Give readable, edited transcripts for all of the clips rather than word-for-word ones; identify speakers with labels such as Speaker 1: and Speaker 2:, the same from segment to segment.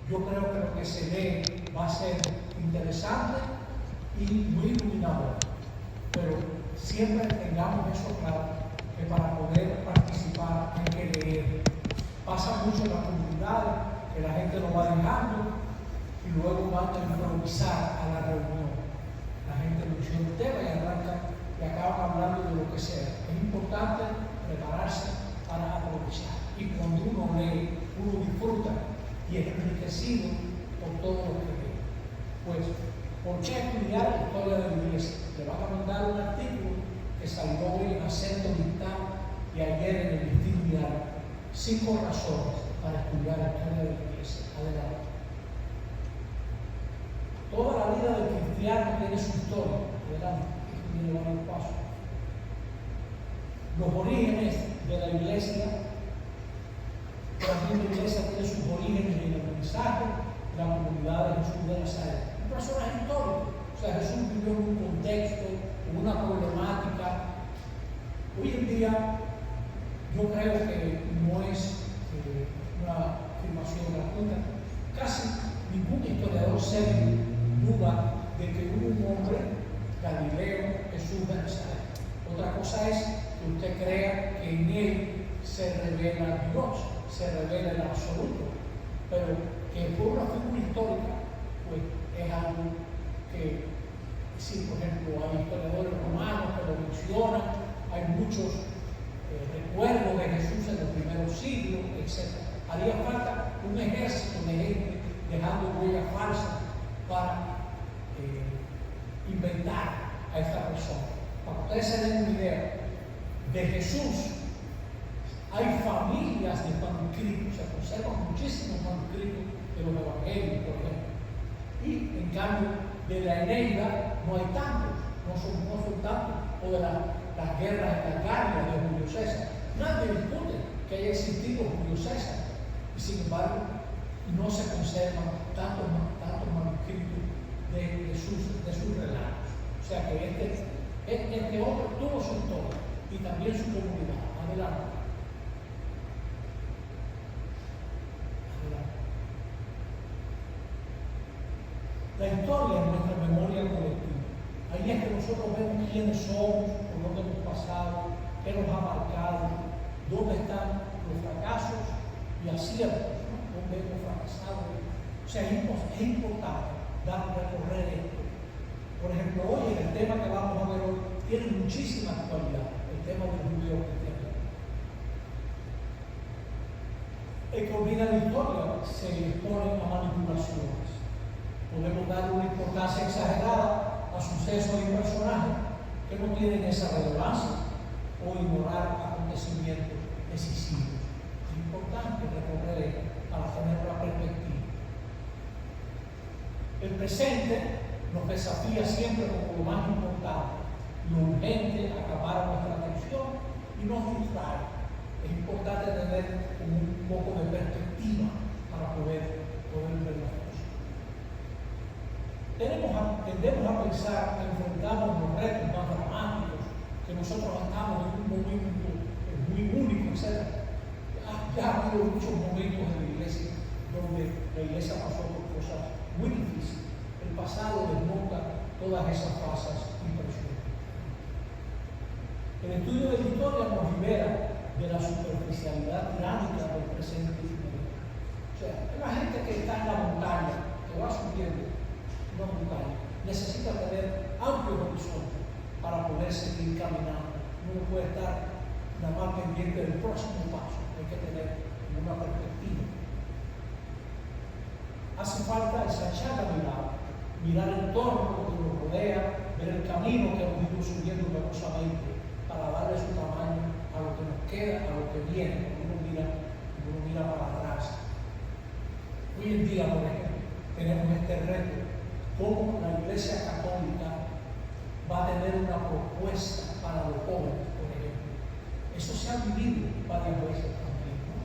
Speaker 1: Yo creo que lo que se lee va a ser interesante y muy iluminador. Pero siempre tengamos eso claro, que para poder participar hay que leer. Pasa mucho en las comunidades, que la gente lo va dejando y luego van a improvisar a la reunión. La gente menciona el tema y arranca y acaban hablando de lo que sea. Es importante prepararse para aprovechar. Y cuando uno lee, uno disfruta y es enriquecido por todo lo que lee. Pues, ¿por qué estudiar la historia de la iglesia? Le van a mandar un artículo que salió hoy en Acento Digital y ayer en el Listín Diario. 5 razones para estudiar la historia de la iglesia. Adelante. Toda la vida del cristiano tiene su historia. Adelante. Tiene varios pasos. Los orígenes de la iglesia. La iglesia tiene sus orígenes en el mensaje de la comunidad de Jesús de Nazaret. Un personaje histórico. O sea, Jesús vivió en un contexto, en una problemática. Hoy en día, yo creo que no es una afirmación gratuita. Casi ningún historiador serio duda de que hubo un hombre Galileo, Jesús de Nazaret. Otra cosa es que usted crea que en él se revela Dios, se revela el absoluto, pero que por una figura histórica, pues es algo que, sí, por ejemplo, hay historiadores romanos que lo mencionan, hay muchos recuerdos de Jesús en los primeros siglos, etc. Haría falta un ejército de gente dejando huellas falsas para inventar a esta persona. Para ustedes se den una idea, de Jesús hay familias de manuscritos, se conservan muchísimos manuscritos de los evangelios, por ejemplo. Y en cambio, de la Eneida no hay tantos, no son tantos, o de las guerras de Targaria, de Julio César. Nadie discute que haya existido Julio César, y sin embargo, no se conservan tantos manuscritos de sus relatos. O sea que este hombre tuvo su historia y también su comunidad. Adelante. La historia es nuestra memoria colectiva. Ahí es que nosotros vemos quiénes somos, por dónde hemos pasado, qué nos ha marcado, dónde están los fracasos y aciertos, ¿no? Dónde hemos fracasado. O sea, es importante recorrer esto. Por ejemplo, hoy el tema que vamos a ver hoy tiene muchísima actualidad, el tema del judío cristiano. El que olvida la historia se expone a manipulaciones. Podemos dar una importancia exagerada a sucesos y personajes que no tienen esa relevancia o ignorar acontecimientos decisivos. Es importante recorrer esto para tener una perspectiva. El presente nos desafía siempre como lo más importante, lo urgente, acabar nuestra atención y nos distrae. Es importante tener un poco de perspectiva para poder ver las cosas. Tendemos a pensar que enfrentamos los retos más dramáticos, que nosotros estamos en un momento muy único, etc. Ya ha habido muchos momentos en la iglesia donde la iglesia pasó por cosas muy difíciles. El pasado desmonta todas esas fases impresionantes. El estudio de la historia nos libera de la superficialidad tiránica del presente y futuro. O sea, la gente que está en la montaña, que va subiendo una montaña, necesita tener amplios horizontes para poder seguir caminando. No puede estar nada más pendiente del próximo paso, hay que tener una perspectiva. Hace falta ensanchar la mirada, mirar el entorno que nos rodea, ver el camino que hemos ido subiendo venosamente para darle su tamaño a lo que nos queda, a lo que viene, uno mira para atrás. Hoy en día, por ejemplo, tenemos este reto, cómo la Iglesia Católica va a tener una propuesta para los jóvenes, por ejemplo. Eso se ha vivido varias veces también, ¿no?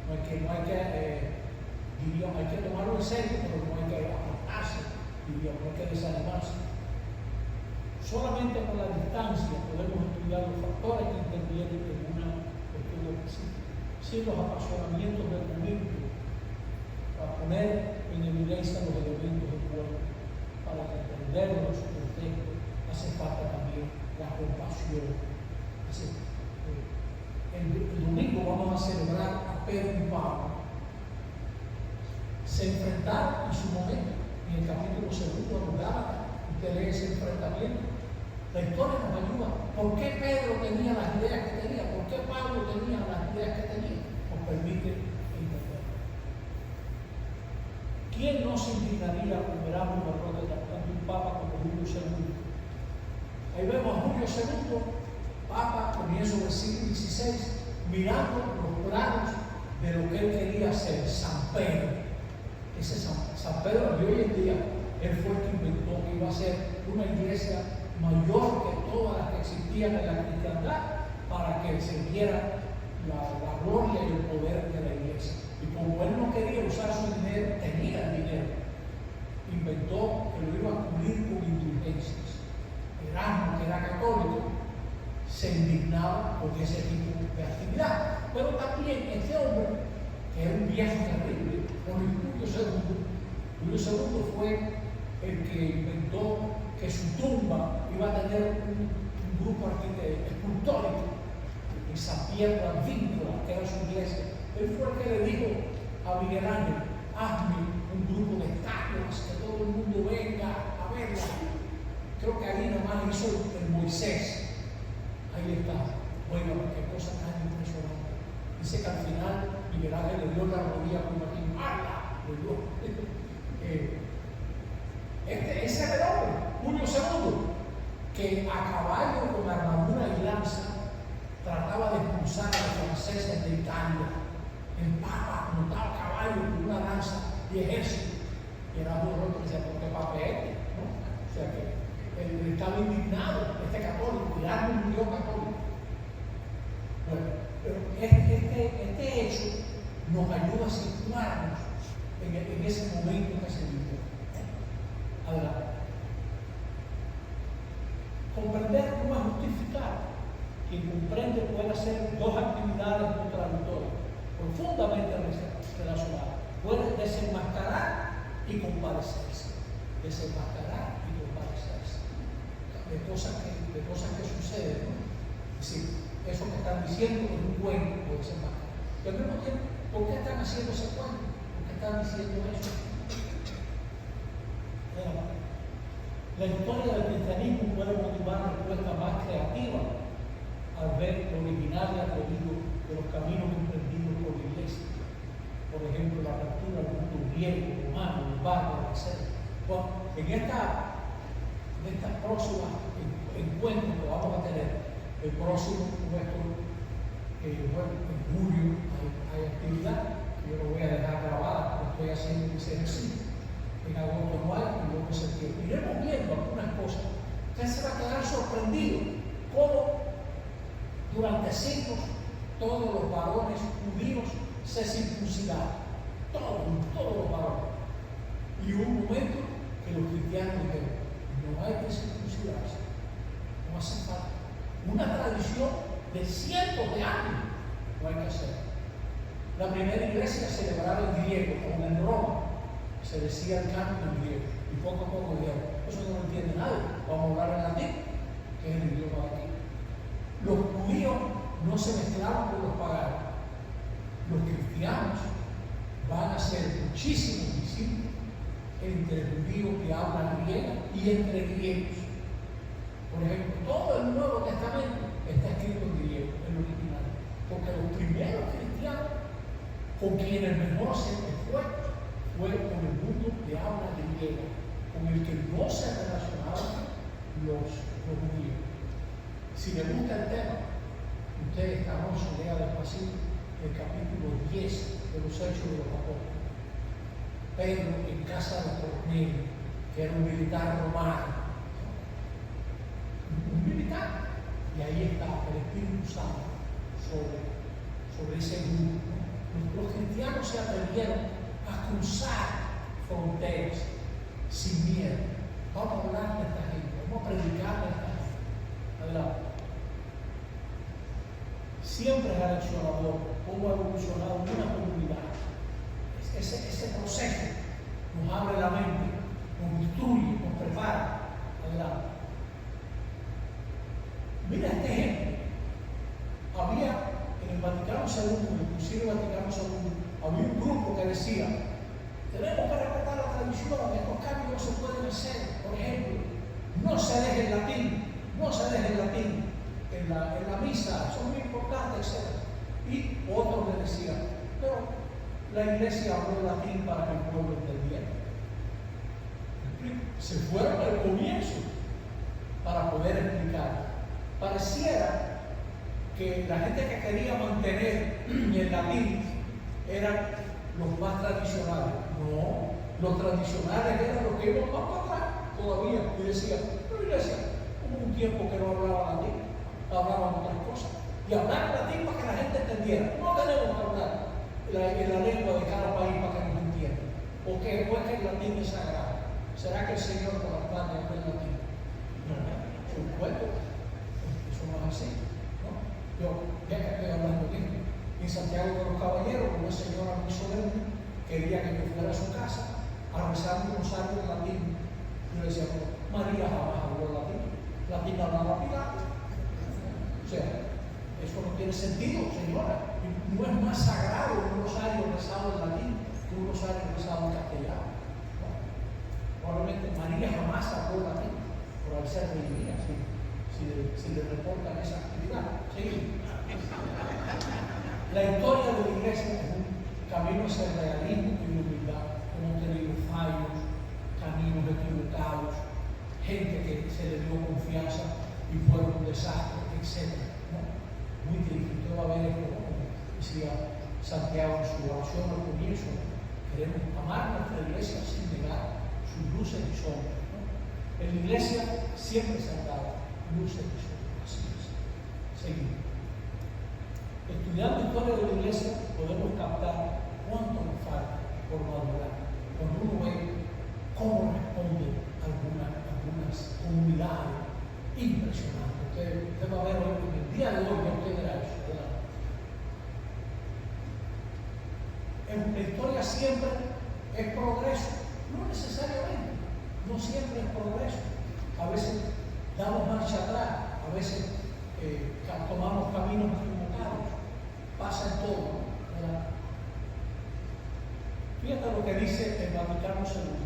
Speaker 1: Hay que tomarlo en serio, pero no hay que apartarse, diríamos, no hay que desanimarse. Solamente con la distancia podemos estudiar los factores que intervienen en una estudio específico, sin los apasionamientos del momento, para poner evidencia los elementos del cuerpo. Para entenderlo en su contexto, hace falta también la compasión. El domingo vamos a celebrar a Pedro y Pablo. Se enfrentaron en su momento, en el capítulo 2 de los Gálatas, usted lee ese enfrentamiento. La historia nos ayuda. ¿Por qué Pedro tenía las ideas que tenía? ¿Por qué Pablo tenía las ideas que tenía? Nos permite entender. ¿Quién no se indignaría con veramos un error de un papa como Julio II? Ahí vemos a Julio II, papa, comienzo del siglo XVI, mirando los planos de lo que él quería hacer, San Pedro. Ese San Pedro de hoy en día, él fue el que inventó que iba a ser una iglesia mayor que todas las que existían en la cristiandad, para que se viera la gloria y el poder de la iglesia. Y como él no quería usar su dinero, tenía el dinero, inventó que lo iba a cubrir con indulgencias. Erasmo, que era católico, se indignaba con ese tipo de actividad. Pero también este hombre, que era un viejo terrible, con Julio II fue el que inventó que su tumba iba a tener un grupo escultórico en San Pietro al Vínculo, que era su iglesia. Él fue el que le dijo a Miguel Ángel: hazme un grupo de estatuas, que todo el mundo venga a verla. Creo que ahí nomás hizo el Moisés. Ahí está. Oiga, qué cosa tan impresionante. Dice que al final Miguel Ángel le dio la rodilla con Martín. ¡Hala! Ese era el hombre, Julio II, que a caballo con armadura y lanza trataba de expulsar a los franceses de Italia. El Papa montaba a caballo con una lanza y ejército. Y era un otro que decía: ¿por qué Papa es este? ¿No? O sea que él estaba indignado, este católico, y era un Dios católico. Bueno, pero este hecho nos ayuda a situarnos en ese momento que se vivió. Adelante. Comprender no es justificar. Quien comprende puede hacer dos actividades contradictorias, profundamente relacionadas. Puede desenmascarar y compadecerse. Desenmascarar y compadecerse. De cosas que suceden, ¿no? Es decir, eso que están diciendo es un cuento, puede desenmascarar. Y al mismo tiempo, ¿por qué están haciendo ese cuento? ¿Por qué están diciendo eso? La historia del cristianismo puede motivar respuestas más creativas al ver lo original y atrevido de los caminos emprendidos por la iglesia. Por ejemplo, la apertura del mundo griego, romano, bárbaro, etc. Bueno, en estas próximas encuentros que vamos a tener, el próximo nuestro, en julio hay actividad, que yo lo voy a dejar grabada porque estoy haciendo ese ejercicio. En agosto no hay, y luego en septiembre. Iremos viendo algunas cosas. Usted se va a quedar sorprendido cómo durante siglos todos los varones judíos se circuncidaron. Todos los varones. Y hubo un momento que los cristianos dijeron: no hay que circuncidarse, no hace falta. Una tradición de cientos de años no hay que hacer. La primera iglesia celebraba en griego, como en Roma. Se decía el canto en griego, y poco a poco dijeron: eso no lo entiende nadie, vamos a hablar en latín, que es el idioma de aquí. Los judíos no se mezclaban con los paganos. Los cristianos van a ser muchísimos discípulos entre judíos que hablan griego y entre griegos. Por ejemplo, todo el Nuevo Testamento está escrito en griego, en el original, porque los primeros cristianos con quienes mejor se fue con el mundo de habla griega, con el que no se relacionaban los judíos. Si le gusta el tema, usted esta noche lea despacito el capítulo 10 de los Hechos de los Apóstoles. Pedro en casa de Cornelio, que era un militar romano. Un militar. Y ahí está el Espíritu Santo sobre ese grupo. Los cristianos se atrevieron a cruzar fronteras sin miedo. Vamos a hablar de esta gente, vamos a predicar de esta gente. Adelante. Siempre es aleccionador cómo ha evolucionado una comunidad. Ese proceso nos ha deben ser. Por ejemplo, no se deje el latín, no se deje el latín en la misa, eso es muy importante, etc. Y otros le decían, pero la iglesia habló latín para que el pueblo entendiera. Se fueron al comienzo para poder explicar. Pareciera que la gente que quería mantener el latín eran los más tradicionales. No, los tradicionales eran los que iban más para atrás todavía y decían, pero iglesia, hubo un tiempo que no hablaba latín, hablaban otras cosas. Y hablar latín para que la gente entendiera. No tenemos que hablar en la lengua de cada país para que nos entienda. Porque después que el latín es sagrado. ¿Será que el Señor por las tardes habla en latín? No, por supuesto. Eso no es así. ¿No? Yo ya que estoy hablando bien. En Santiago de los Caballeros, una señora muy solemne quería que yo fuera a su casa a rezar un rosario en latín. Yo le decía, María jamás habló latín. Latín hablaba Pilato. O sea, eso no tiene sentido, señora. No es más sagrado un rosario rezado en latín que un rosario rezado en castellano. ¿No? Probablemente María jamás habló latín, por al ser divina, si le reportan esa actividad. ¿Sí? La historia de la iglesia es un camino hacia el realismo y la humildad. Hemos tenido fallos, caminos equivocados, gente que se le dio confianza y fueron un desastre, etc. ¿No? Muy triste. Usted va a ver esto, como decía Santiago en su oración al comienzo. Queremos amar nuestra iglesia sin negar sus luces y sombras. ¿No? En la iglesia siempre se han dado luces y sombras. Así es. Seguimos. Estudiando historia de la iglesia podemos captar cuánto nos falta por madurar. Cuando uno ve cómo responden algunas comunidades impresionantes. Usted va a ver hoy, en el día de hoy, ya usted verá eso, ¿verdad? En la historia siempre es progreso, no necesariamente, no siempre es progreso. A veces damos marcha atrás, a veces tomamos caminos equivocados, pasa en todo, ¿verdad? Fíjate lo que dice el Vaticano II.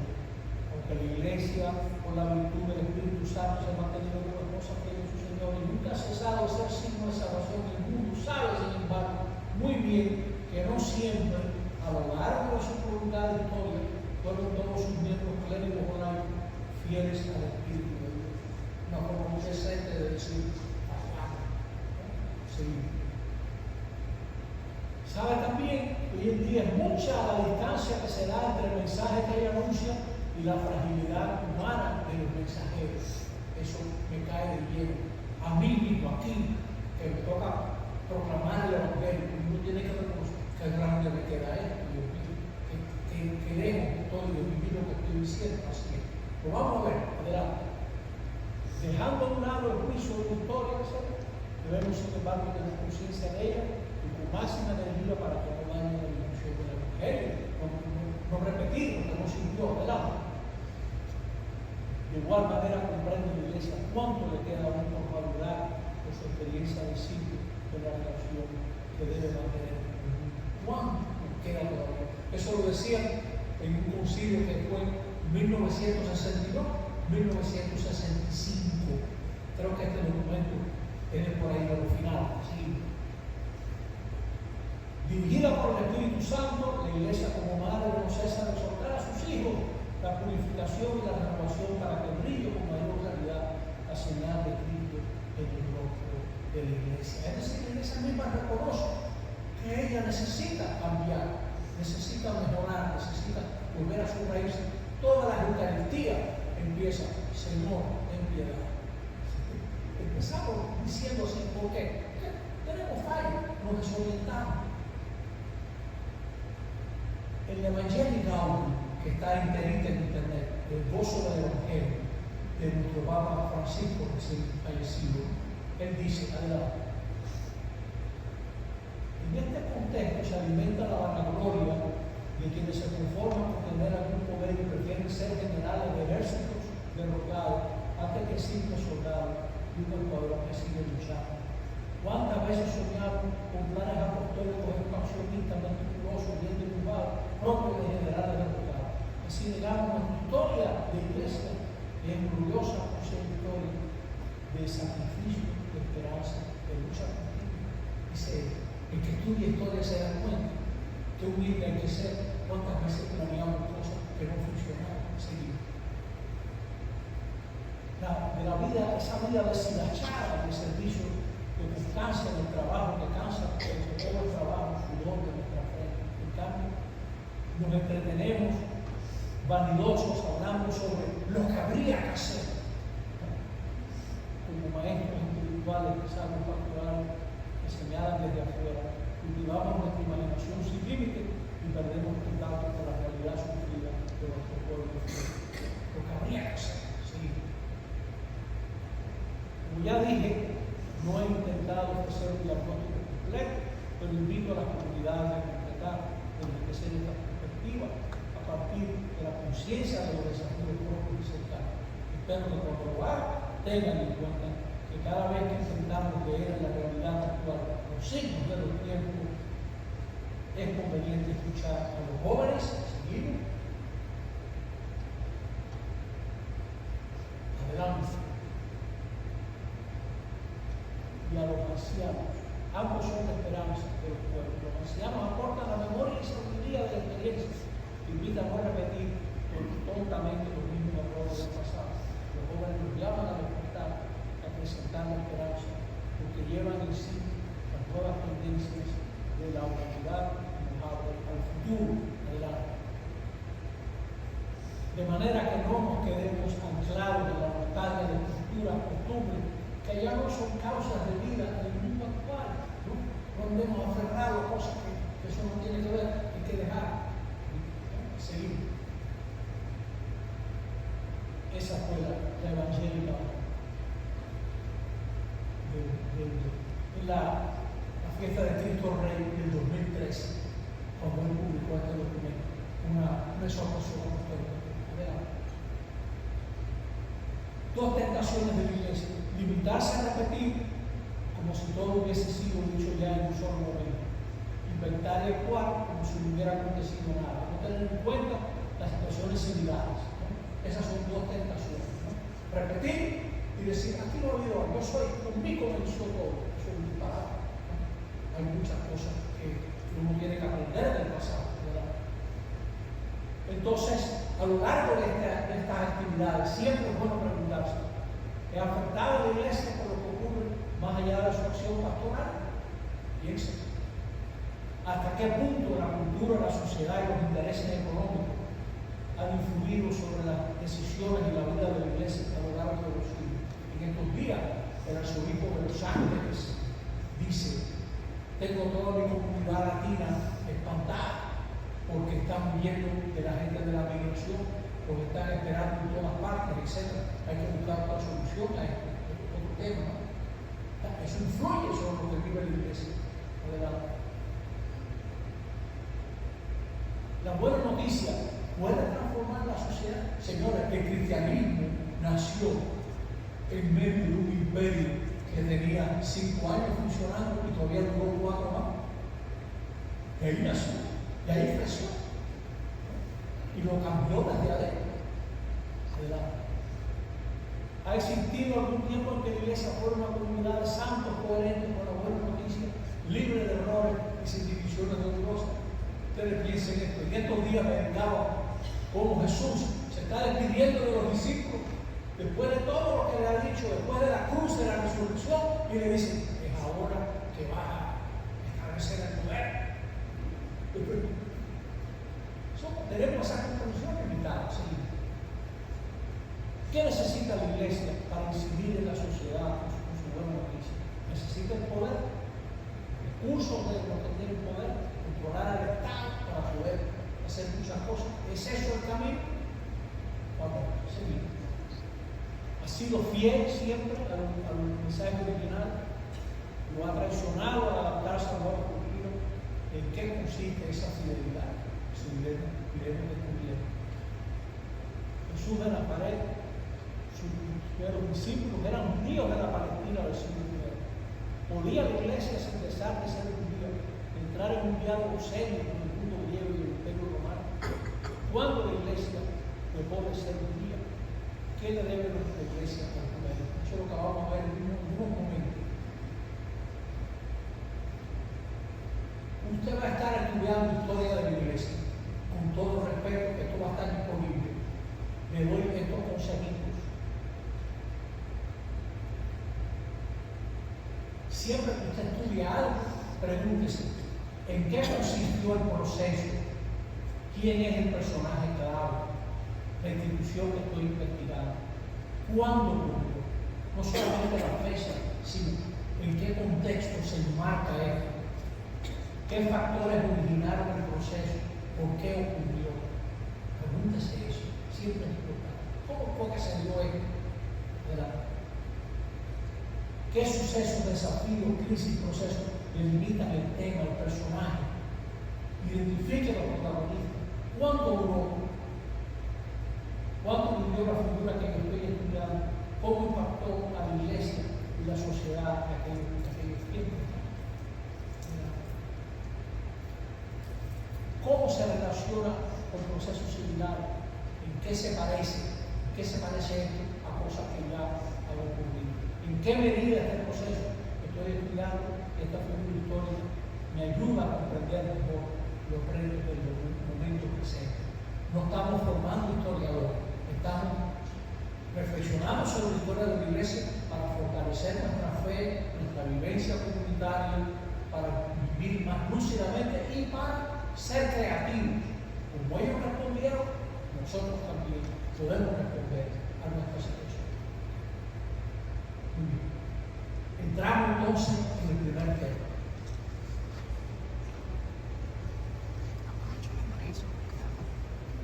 Speaker 1: Porque la iglesia, por la virtud del Espíritu Santo, se ha mantenido con las cosas que hizo su Señor y nunca ha cesado de ser signo de salvación del mundo. Sabe, sin embargo, muy bien que no siempre, a lo largo de su prolongada historia, fueron todos sus miembros clérigos o laicos fieles al Espíritu de Dios. Una forma muy decente de decir, seguimos. Sabe también que hoy en día es mucha la distancia que se da entre el mensaje que ella anuncia y la fragilidad humana de los mensajeros. Eso me cae de lleno. A mí mismo, aquí, que me toca proclamar el Evangelio, uno tiene que reconocer que grande me queda esto, Dios mío, que lejos estoy de vivir lo que estoy diciendo. Así que, lo vamos a ver, adelante. Dejando a un lado el juicio de la historia, debemos, sin embargo, tener conciencia de ella y con máxima energía para que no dañe la dimensión del Evangelio. No repetir lo que no sintió, ¿verdad? De igual manera comprende la iglesia cuánto le queda aún por madurar por su experiencia de siglo de la relación que debe mantener. ¿Cuánto nos queda todavía? Eso lo decían en un concilio que fue en 1962, 1965. Creo que este documento tiene por ahí a lo final. ¿Sí? Dirigida por el Espíritu Santo, la iglesia como madre no cesa de exhortar a sus hijos la purificación y la renovación para que brille con mayor claridad la señal de Cristo en el rostro de la iglesia. Es decir, la iglesia misma reconoce que ella necesita cambiar, necesita mejorar, necesita volver a su raíz. Toda la Eucaristía empieza, Señor, ten piedad. Empezamos diciendo así, ¿por qué? Porque tenemos fallos, nos desorientamos. El Evangelio Gaudium, que está enterito en internet, el gozo del Evangelio de nuestro Papa Francisco, recién fallecido, él dice, adelante. En este contexto se alimenta la vanagloria de quienes se conforman con tener algún poder y prefieren ser generales de ejércitos derrotados antes que simples soldados y un escuadrón que sigue luchando. ¿Cuántas veces soñaron con planes apostólicos expansionistas, meticulosos, bien dibujados, propios de generales derrotados? Así negamos nuestra historia de iglesia Es gloriosa por ser victoria de sacrificio, de esperanza, de lucha continua. Dice, el que estudie historia se da cuenta que humilde hay que ser. ¿Cuántas veces planeamos cosas que no funcionaron? Seguimos. De la vida, esa vida deshilachada de servicio, de constancia en el trabajo, que cansa, porque todo el trabajo, sudor de nuestra frente. En cambio, nos entretenemos, vanidosos, hablando sobre lo que habría que hacer. Como maestros espirituales que saben pastoral, que señalan desde afuera, cultivamos nuestra imaginación sin límite y perdemos contacto con la realidad sufrida de nuestro pueblo. Lo que habría que hacer. Sí. Como ya dije, no he intentado ofrecer un diagnóstico completo, pero invito a las comunidades a completar, a enriquecer esta perspectiva a partir de la conciencia de los desafíos propios y cercanos. Espero que cuando lo hagan tengan en cuenta que cada vez que intentamos leer la realidad actual, los signos de los tiempos, es conveniente escuchar a los jóvenes, seguimos, adelante, y a los ancianos. Ambos son la esperanza de los pueblos. Los ancianos aportan la memoria y sabiduría de la experiencia. Invitan a no repetir tontamente los mismos errores del pasado. Los jóvenes los llaman a despertar, a presentar la esperanza, porque llevan en sí las nuevas tendencias de la humanidad y nos abren al futuro, adelante. De manera que no nos quedemos anclados en la nostalgia de culturas, costumbres, que ya no son causas de vida en el mundo actual, ¿no? No andemos aferrados a cosas que eso no tiene que ver, hay que dejar, seguir. Esa fue la evangélica en la fiesta de Cristo Rey del 2013, cuando él publicó este documento, una exhortación histórica. Dos tentaciones de la iglesia: limitarse a repetir como si todo hubiese sido dicho ya en un solo momento, inventar y actuar como si no hubiera acontecido nada, no tener en cuenta las situaciones similares, ¿no? Esas son dos tentaciones, ¿no? Repetir y decir, aquí no ha habido, yo soy, conmigo comenzó todo. Eso es un disparate, ¿no? Hay muchas cosas que uno tiene que aprender del pasado, ¿verdad? Entonces, a lo largo de estas actividades, siempre es bueno preguntarse, ¿es afectada la iglesia por lo que ocurre más allá de su acción pastoral? Piense. ¿Hasta qué punto la cultura, la sociedad y los intereses económicos han influido sobre las decisiones y la vida de la iglesia a lo largo de los siglos? En estos días, el arzobispo de Los Ángeles dice: tengo toda mi comunidad latina espantada porque están huyendo de la gente de la migración, porque están esperando en todas partes, etc. Hay que buscar otra solución a este otro tema, ¿no? Eso influye sobre lo que vive la iglesia. Adelante. La buena noticia puede transformar la sociedad. Señores, el cristianismo nació en medio de un imperio que tenía 5 años funcionando y todavía duró 4 más. Y ahí nació, y ahí creció. Y lo cambió desde adentro. ¿Ha existido algún tiempo en que la iglesia fue una comunidad de santos coherentes con la buena noticia, libre de errores y sin divisiones odiosas? Ustedes piensen esto. En estos días meditaba cómo Jesús se está despidiendo de los discípulos después de todo lo que le ha dicho, después de la cruz, de la resurrección, y le dice: es ahora que vas a establecer el poder. Tenemos esa comprensión limitada. ¿Sí? ¿Qué necesita la iglesia para incidir en la sociedad con su buena noticia? Necesita el poder, recursos de los que tienen poder, controlar al Estado para poder hacer muchas cosas. ¿Es eso el camino? Vamos a seguir. Ha sido fiel siempre al mensaje original, lo ha traicionado al adaptarse a nuevas culturas. ¿En qué consiste esa fidelidad? Iremos descubriendo. Jesús de Nazaret, sus primeros discípulos eran judíos de la Palestina del siglo I. ¿Podía la iglesia, sin pesar de ser judía, entrar en un diálogo serio con el mundo griego y el imperio romano? ¿Cuándo la iglesia dejó de ser judía? ¿Qué le debe nuestra iglesia al judaísmo? Eso es lo que vamos a ver en unos momentos. Usted va a estar estudiando historia de la iglesia, con todo respeto, que esto va a estar disponible. Le doy estos consejitos. Siempre que usted estudia algo, pregúntese, ¿en qué consistió el proceso? ¿Quién es el personaje clave? La institución que estoy investigando. ¿Cuándo ocurrió? No solamente la fecha, sino en qué contexto se enmarca esto. ¿Qué factores originaron el proceso? ¿Por qué ocurrió? Pregúntese eso. Siempre es importante. ¿Cómo fue que se dio esto? ¿Qué sucesos, desafíos, crisis, procesos delimitan el tema, el personaje? Identifique los protagonistas. ¿Cuánto duró? ¿Cuánto vivió la figura que yo estoy estudiando? ¿Cómo impactó a la iglesia y la sociedad de aquellos tiempos? ¿Cómo se relaciona con procesos similares? ¿En qué se parece? ¿En qué se parece esto a cosas que ya han ocurrido? ¿En qué medida este proceso que estoy estudiando, esta figura histórica, me ayuda a comprender mejor los retos del momento presente? No estamos formando historiadores, estamos reflexionando sobre la historia de la iglesia para fortalecer nuestra fe, nuestra vivencia comunitaria, para vivir más lúcidamente y para ser creativos. Como ellos respondieron, nosotros también podemos responder a nuestra situación. Muy bien. Entramos entonces en el primer tema.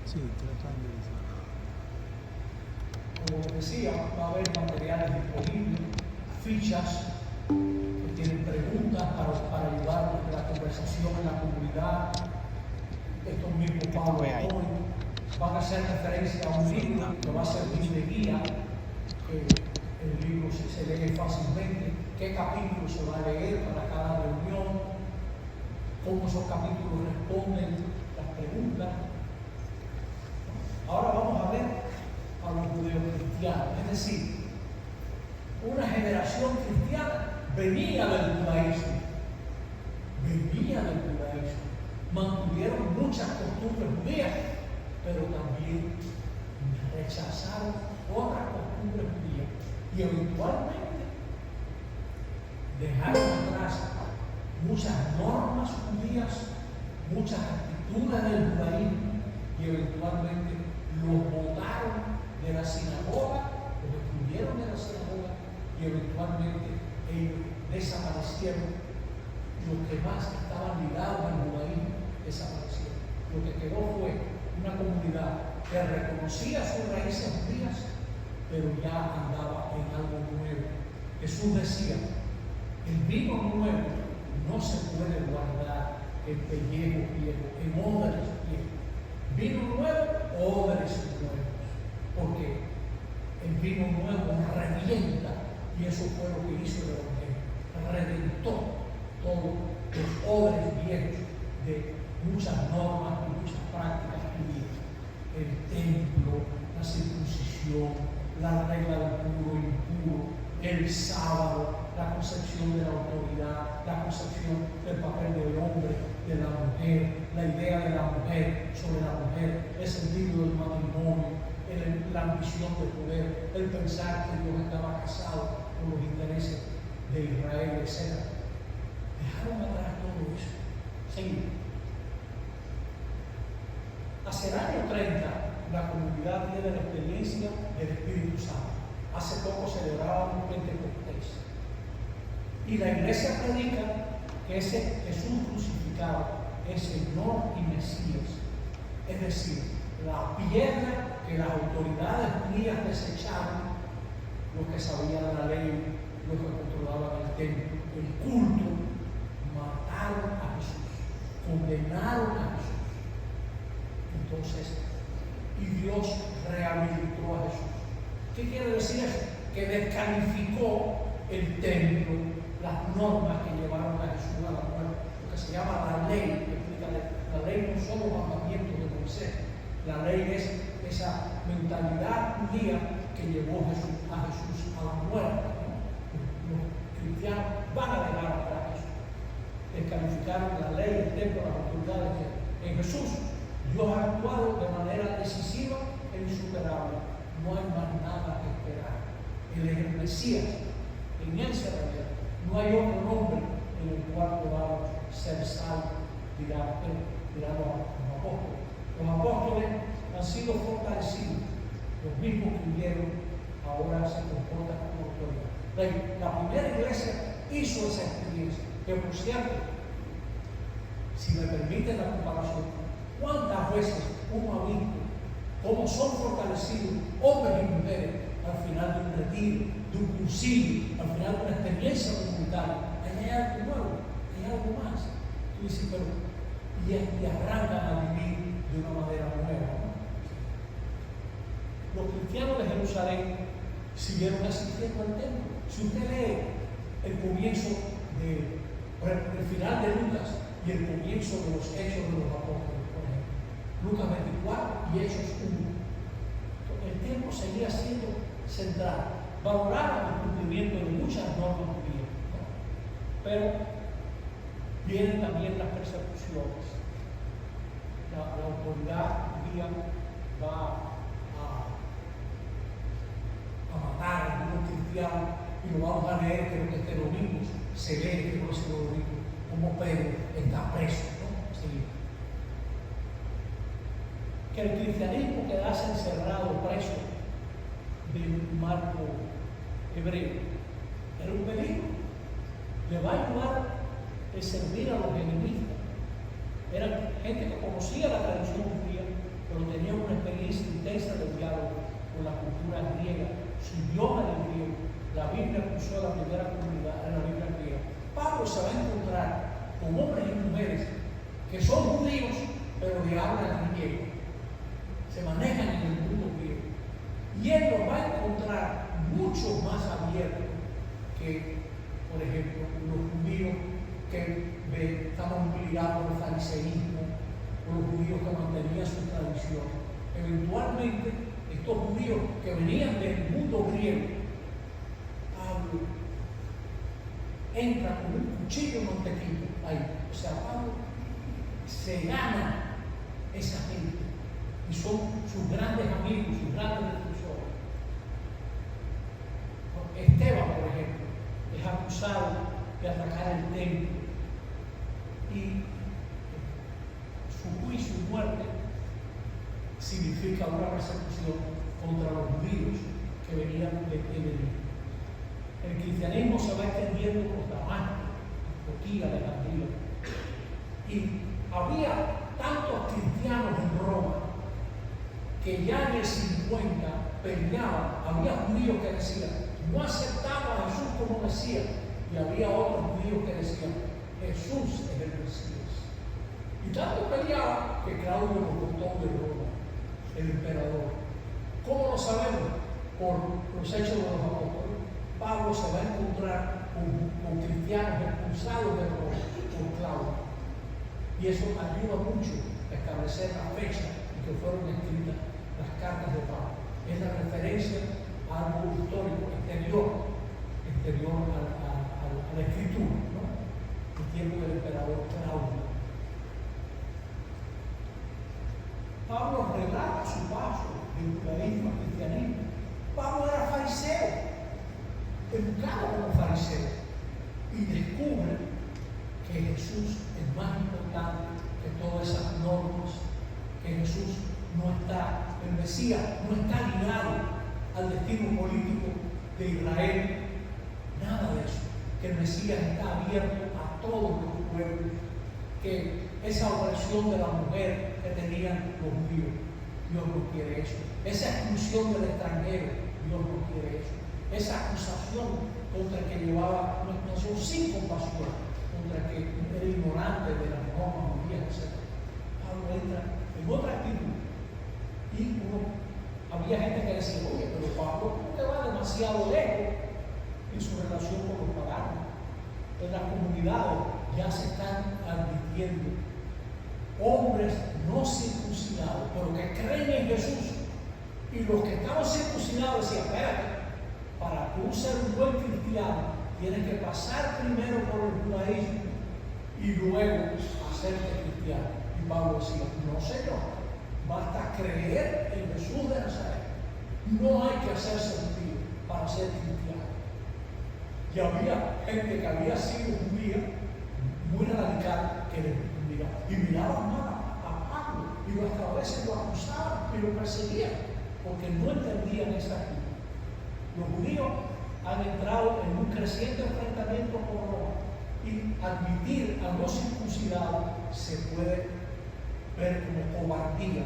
Speaker 2: Sí, tratando de eso.
Speaker 1: Como les decía, va a haber materiales disponibles, fichas que tienen preguntas para ayudar en la conversación en la comunidad. Estos mismos PowerPoint van a hacer referencia a un libro que va a servir de guía. El libro se lee fácilmente, qué capítulo se va a leer para cada reunión, cómo esos capítulos responden las preguntas. Ahora vamos a ver a los judeocristianos, es decir, una generación cristiana venía del judaísmo, mantuvieron muchas costumbres judías, pero también rechazaron otras costumbres judías y eventualmente dejaron atrás muchas normas judías, muchas actitudes del judaísmo y eventualmente los botaron de la sinagoga, los excluyeron de la sinagoga y eventualmente ellos desaparecieron. Los que más estaban ligados al judaísmo desaparecieron. Lo que quedó fue una comunidad que reconocía sus raíces judías, pero ya andaba en algo nuevo. Jesús decía, el vino nuevo no se puede guardar en pellejo viejo, en odres viejos. Vino nuevo, odres nuevos. Porque el vino nuevo revienta, y eso fue lo que hizo el Evangelio. Reventó todos los odres viejos de muchas normas y muchas prácticas judías. El templo, la circuncisión, la regla del puro y impuro, el sábado, la concepción de la autoridad, la concepción del papel del hombre, de la mujer, la idea de la mujer sobre la mujer, el sentido del matrimonio, la ambición de poder, el pensar que Dios estaba casado con los intereses de Israel, etc. Dejaron atrás todo eso. Seguimos. Hacia el año 30, la comunidad tiene la experiencia del Espíritu Santo. Hace poco celebrábamos Pentecostés. Y la iglesia predica que ese Jesús crucificado es Señor y Mesías. Es decir, la piedra que las autoridades judías desecharon, los que sabían la ley, los que controlaban el templo, el culto, mataron a Jesús, condenaron a Jesús. Entonces, y Dios rehabilitó a Jesús. ¿Qué quiere decir eso? Que descalificó el templo, las normas que llevaron a Jesús a la muerte, lo que se llama la ley. La ley no son los mandamientos de Moisés, la ley es esa mentalidad judía que llevó a Jesús a la muerte. Los cristianos van a dejar atrás eso. Descalificaron la ley, el templo, las autoridades. En Jesús, Dios ha actuado de manera decisiva e insuperable. No hay más nada que esperar. Él es el Mesías. En él se revela. No hay otro nombre en el cual podamos ser salvos, dirá los apóstoles. Los apóstoles han sido fortalecidos. Los mismos que huyeron ahora se comportan como autoridad. La primera iglesia hizo esa experiencia. Que por cierto, si me permiten la comparación, ¿cuántas veces uno ha visto cómo son fortalecidos hombres y mujeres al final de un retiro, de un concilio, al final de una experiencia comunitaria? Ahí hay algo nuevo, hay algo más. Tú dices, pero y arrancan a vivir de una manera nueva, ¿no? Los cristianos de Jerusalén siguieron asistiendo al templo. Si usted lee el comienzo el final de Lucas y el comienzo de los Hechos de los Apóstoles, por ejemplo, Lucas 24 y Hechos 1, el templo seguía siendo central. Valoraban el cumplimiento de muchas normas judías, ¿no? Pero vienen también las persecuciones. La autoridad judía va a matar a algunos cristianos, y lo vamos a leer, creo que este domingo se lee, que no es el domingo, como Pedro está preso, ¿no? Sí. Que el cristianismo quedase encerrado, preso del marco hebreo, era un peligro. Le va a ayudar a servir a los enemistas. Eran gente que conocía la tradición judía, pero tenía una experiencia intensa de diálogo con la cultura griega, su idioma era el griego. La Biblia puso la primera comunidad en la Biblia griega. Pablo se va a encontrar con hombres y mujeres que son judíos, pero que hablan griego. Se manejan en el mundo griego. Y él los va a encontrar mucho más abiertos que, por ejemplo, los judíos que estaban obligados al fariseísmo, o los judíos que mantenían su tradición. Eventualmente, estos judíos que venían del mundo griego, Pablo entra con un cuchillo mantequilla ahí. O sea, Pablo se gana esa gente y son sus grandes amigos, sus grandes defensores. Esteban, por ejemplo, es acusado de atacar el templo y su juicio y muerte significa una persecución contra los judíos que venían de Egipto. El cristianismo se va extendiendo por Damasco, Antioquía, Alejandría. Y había tantos cristianos en Roma que ya en el 50 peleaban. Había judíos que decían, no aceptaban a Jesús como Mesías. Y había otros judíos que decían, Jesús es el Mesías. Y tanto peleaban que Claudio lo cortó de Roma, el emperador. ¿Cómo lo sabemos? Por los hechos de los apóstoles. Pablo se va a encontrar con cristianos expulsados de Roma por Claudio. Y eso ayuda mucho a establecer la fecha en que fueron escritas las cartas de Pablo. Es la referencia a algo histórico, exterior a la escritura, ¿no? El tiempo del emperador Claudio. Pablo relata su paso del judaísmo al cristianismo. Pablo era fariseo, educado como fariseo, y descubre que Jesús es más importante que todas esas normas, que Jesús no está, el Mesías no está ligado al destino político de Israel, nada de eso, que el Mesías está abierto a todos los pueblos, que esa opresión de la mujer que tenían los judíos, Dios no quiere eso, esa exclusión del extranjero, Dios no quiere eso, esa acusación contra el que llevaba una nación sin compasión, contra el que era ignorante de las normas judías, etc. Pablo entra en otra actitud. Y había gente que decía, oye, pero Pablo no te va demasiado lejos en su relación con los paganos. En las comunidades ya se están advirtiendo hombres no circuncidados, pero que creen en Jesús, Y los que estaban circuncidados decían, espérate, para tú ser un buen cristiano, tienes que pasar primero por el judaísmo y luego hacerte cristiano. Y Pablo decía, no señor, basta creer en Jesús de Nazaret. No hay que hacerse judío para ser cristiano. Y había gente que había sido judía, muy radical, que le miraba. Y miraban mal a Pablo, y hasta a veces lo acusaban y lo perseguían, porque no entendían esa actitud. Los judíos han entrado en un creciente enfrentamiento con Roma, y admitir a los circuncidados se puede ver como cobardía.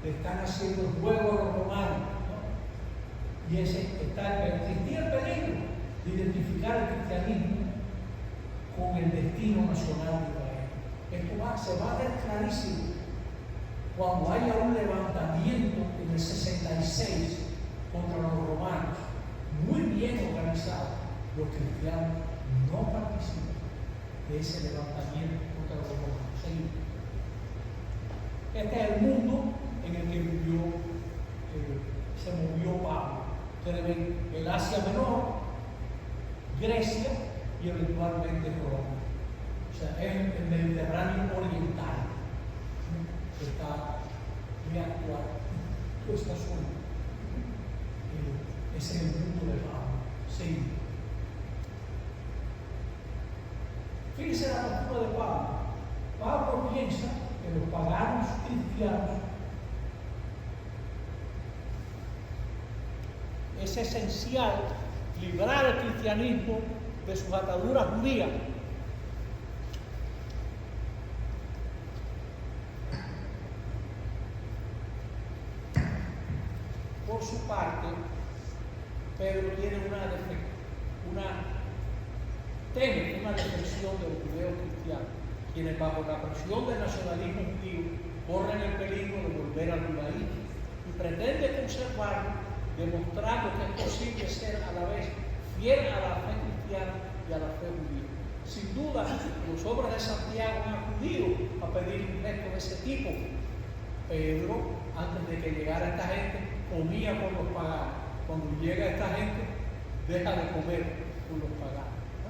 Speaker 1: Le están haciendo el juego a los romanos, ¿no? Y ese existía el peligro de identificar el cristianismo con el destino nacional de Israel. Esto se va a ver clarísimo cuando haya un levantamiento en el 66 contra los romanos, muy bien organizado. Los cristianos no participan de ese levantamiento contra los romanos. Seguimos. Este es el mundo en el que vivió, se movió Pablo. Ustedes ven el Asia Menor, Grecia y eventualmente Roma. O sea, es el Mediterráneo oriental que está muy actual. Toda esta zona. Ese es el mundo de Pablo. Sí. Fíjense la postura de Pablo. Pablo piensa que los paganos cristianos es esencial librar al cristianismo de sus ataduras judías. Por su parte, Pedro tiene teme una defección de los judeos cristianos, quienes bajo la presión del nacionalismo judío corren el peligro de volver al judaísmo, y pretende conservarlo, demostrando que es posible ser a la vez fiel a la fe cristiana y a la fe judía. Sin duda, los hombres de Santiago han acudido a pedir un gesto de ese tipo. Pedro, antes de que llegara esta gente, comía con los paganos. Cuando llega esta gente, deja de comer con los paganos, ¿no?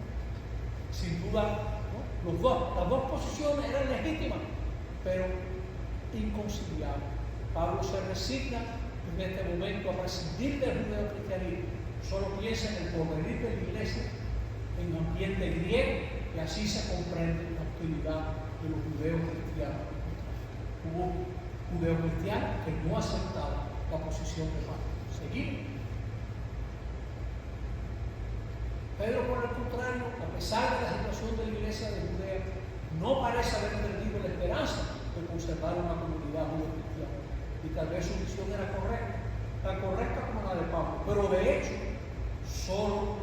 Speaker 1: Sin duda, ¿no? Las dos posiciones eran legítimas, pero inconciliables. Pablo se resigna en este momento a prescindir del judeocristianismo. Solo piensa en el porvenir de la iglesia en ambiente griego, y así se comprende la hostilidad de los judeos cristianos. Hubo judeos cristianos que no aceptaban la posición de Pablo. Seguimos. Pedro, por el contrario, a pesar de la situación de la iglesia de Judea, no parece haber perdido la esperanza de conservar una comunidad judeo-cristiana. Y tal vez su visión era correcta, tan correcta como la de Pablo. Pero de hecho, solo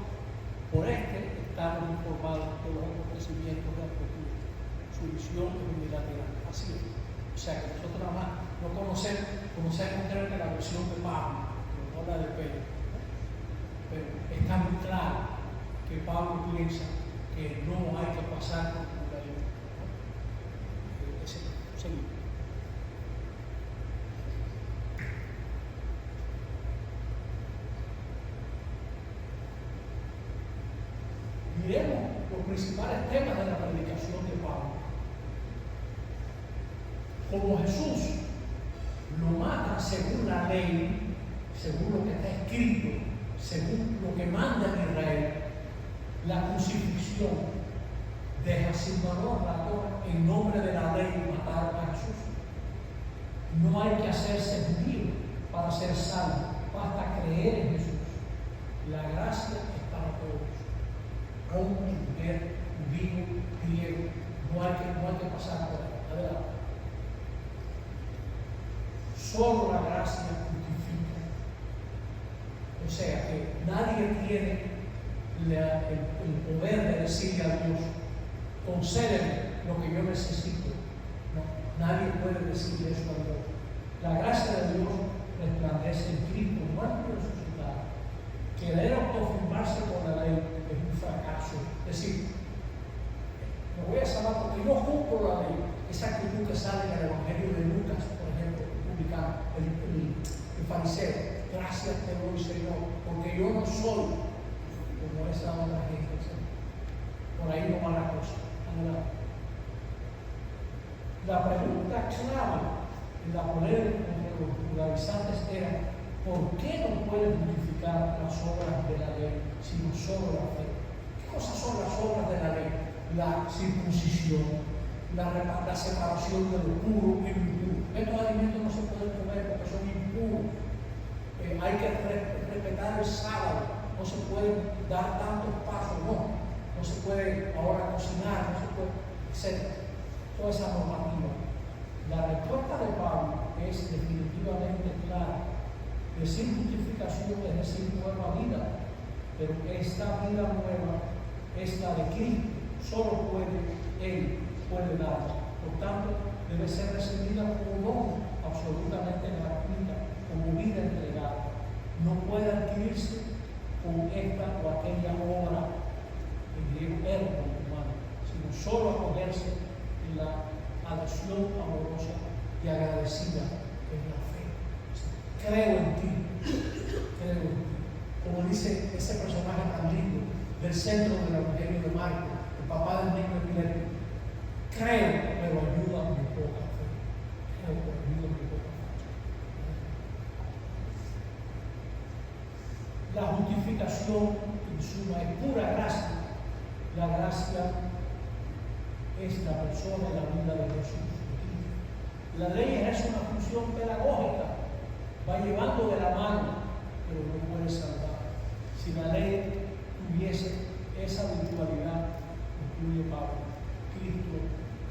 Speaker 1: por estamos informados de los acontecimientos de Antioquía. Su visión es unilateral. Así es. O sea que nosotros nada más no conocemos creo que la versión de Pablo, no la de Pedro. Pero está muy claro que Pablo piensa que no hay que pasar por judaísmo. Seguimos. Miremos los principales temas de la predicación de Pablo. Como Jesús lo mata según la ley, según lo que está escrito, según lo que manda en Israel, la crucifixión deja sin valor la Torah. En nombre de la ley mataron a Jesús. No hay que hacerse judío para ser salvo, basta creer en Jesús. La gracia es para todos, hombre, mujer, judío, griego, no hay que pasar por ahí. Adelante. Solo la gracia justifica. O sea que nadie tiene el poder de decirle a Dios, concédeme lo que yo necesito. No, nadie puede decirle eso a Dios. La gracia de Dios resplandece en Cristo, muerto y resucitado. Querer autoafirmarse por la ley es un fracaso. Es decir, me voy a salvar porque yo cumplo la ley. Esa actitud que sale en el Evangelio de Lucas, por ejemplo, publicado, el el fariseo. Gracias te doy, Señor, porque yo no soy como esa otra gente, Señor. Por ahí no va la cosa. Adelante. La pregunta clave en la polémica entre los judaizantes era: ¿por qué no pueden justificar las obras de la ley sino solo la fe? ¿Qué cosas son las obras de la ley? La circuncisión, la separación de lo puro y lo impuro. Estos alimentos no se pueden comer porque son impuros. Hay que respetar el sábado. No se pueden dar tantos pasos, no se puede ahora cocinar, no se puede, etc. Toda esa normativa. La respuesta de Pablo es definitivamente clara. Decir justificación es decir nueva vida, pero esta vida nueva es la de Cristo. Solo Él puede dar. Por tanto, debe ser recibida como don absolutamente gratuita, como vida entregada. No puede adquirirse con esta o aquella obra, en griego ergo humano, sino solo acogerse en la adopción amorosa y agradecida en la fe. Creo en ti, creo en ti. Como dice ese personaje tan lindo del centro del Evangelio de Marcos, el papá del niño epiléptico: creo, pero ayuda mi poca fe. Creo, pero ayuda mi poca fe. La justificación, en suma, es pura gracia. La gracia es la persona y la vida de Jesús. La ley ejerce una función pedagógica, va llevando de la mano, pero no puede salvar. Si la ley tuviese esa virtualidad, incluye Pablo, Cristo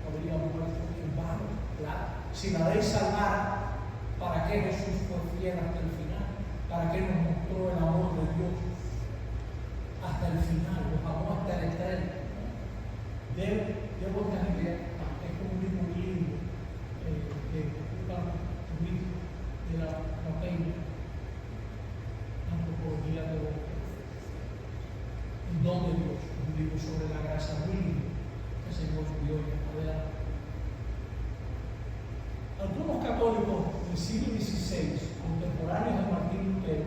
Speaker 1: habría muerto en vano. Claro. Si la ley salvara, ¿para qué Jesús fue fiel hasta el final? ¿Para qué nos mostró el amor de Dios hasta el final? Nos amó hasta el eterno. Debo esta idea, es como un libro lindo de la peña, antropología de el don de Dios, un libro sobre la gracia muy lindo que el Señor subió y adelante. Algunos católicos del siglo XVI, contemporáneos de Martín Lutero,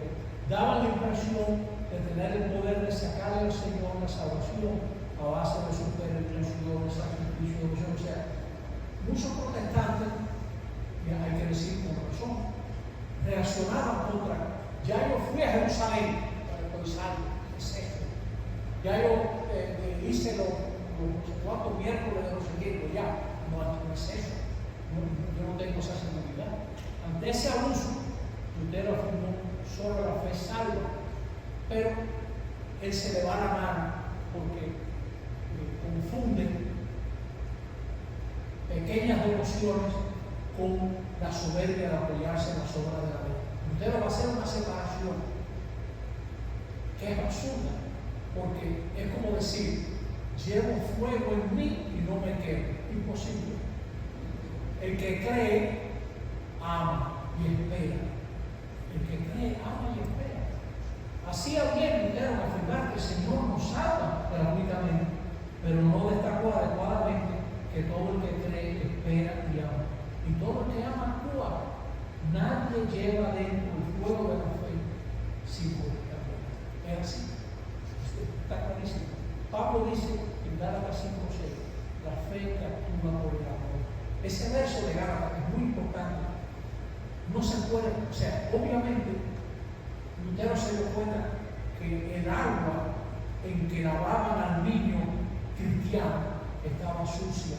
Speaker 1: daban la impresión de tener el poder de sacarle al Señor la salvación a base de sus peregrinaciones, sacrificios, devoción. O sea, muchos protestantes, hay que decir con razón, reaccionaban contra: ya yo fui a Jerusalén para el Polisario, ¿qué es esto? Ya yo hice los 4 miércoles de los seguidos, ya, no es eso. Yo no tengo esa seguridad. Ante ese abuso, Lutero afirmó: solo la fe salva, pero él se le va la mano porque confunde pequeñas devociones con la soberbia de apoyarse en las obras de la ley. Lutero va a hacer una separación que es absurda, porque es como decir: llevo fuego en mí y no me quemo. Imposible. El que cree, ama y espera. El que cree, ama y espera. Hacía bien Lutero en afirmar que el Señor nos salva gratuitamente, pero no destacó adecuadamente que todo el que cree, espera y ama. Y todo el que ama actúa. Nadie lleva dentro el fuego de la fe sin poder cambiar. Es así. Está clarísimo. Pablo dice en Gálatas 5:6, la fe que actúa por el amor. Ese verso de Gálatas es muy importante. No se puede, o sea, obviamente, Lutero se dio cuenta que el agua en que lavaban al niño cristiano estaba sucia,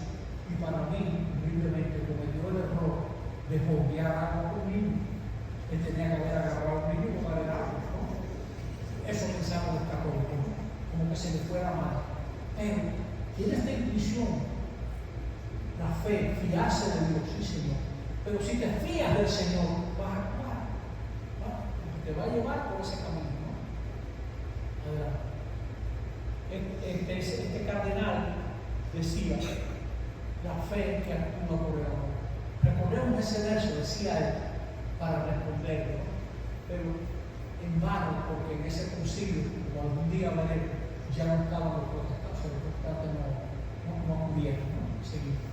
Speaker 1: y para mí, humildemente, cometió el error de bombear agua con un niño. Él tenía que haber agarrado a un niño para el agua, ¿no? Eso pensamos los católicos, ¿no? Como que se le fuera mal. Pero tiene esta intuición, la fe, fiarse de Dios, sí, Señor. Pero si te fías del Señor, vas a actuar, te va a llevar por ese camino, ¿no? Este cardenal decía: la fe que actúa por el amor. Recordemos ese verso, decía él, para responderlo, pero en vano, porque en ese concilio, como algún día veremos, ya no estaban los protestantes, no acudieron, ¿no? Seguimos.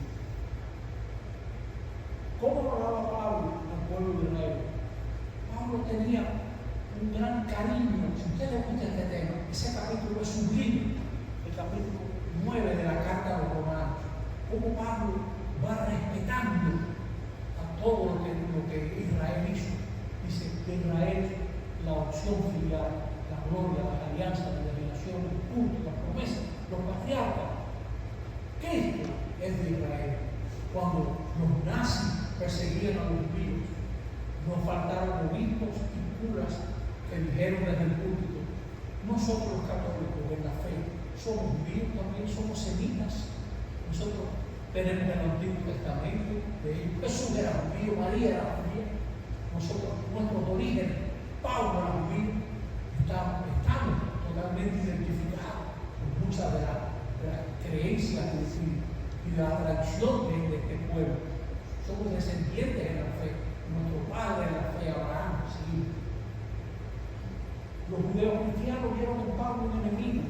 Speaker 1: ¿Cómo lo hablaba Pablo al pueblo de Israel? Pablo tenía un gran cariño. Si usted le gusta este tema, ese capítulo es un libro, el capítulo 9 de la carta a los romanos. Cómo Pablo va respetando a todo lo que Israel hizo. Dice que Israel, la opción filial, la gloria, la alianza, la delegación, el culto, la promesa, los patriarcas. Cristo es de Israel. Cuando los nazis perseguían a los judíos, nos faltaron obispos y curas que dijeron desde el púlpito: nosotros los católicos en la fe somos judíos también, somos semitas. Nosotros tenemos el Antiguo Testamento de ellos. Jesús era judío, María era judía. Nosotros, nuestros orígenes, Pablo era judío. Estamos totalmente identificados con muchas de las creencias y de la tradición de este pueblo. Somos descendientes en la fe. Nuestro padre en la fe, Abraham, sí. Los judeos cristianos vieron en Pablo un enemigo,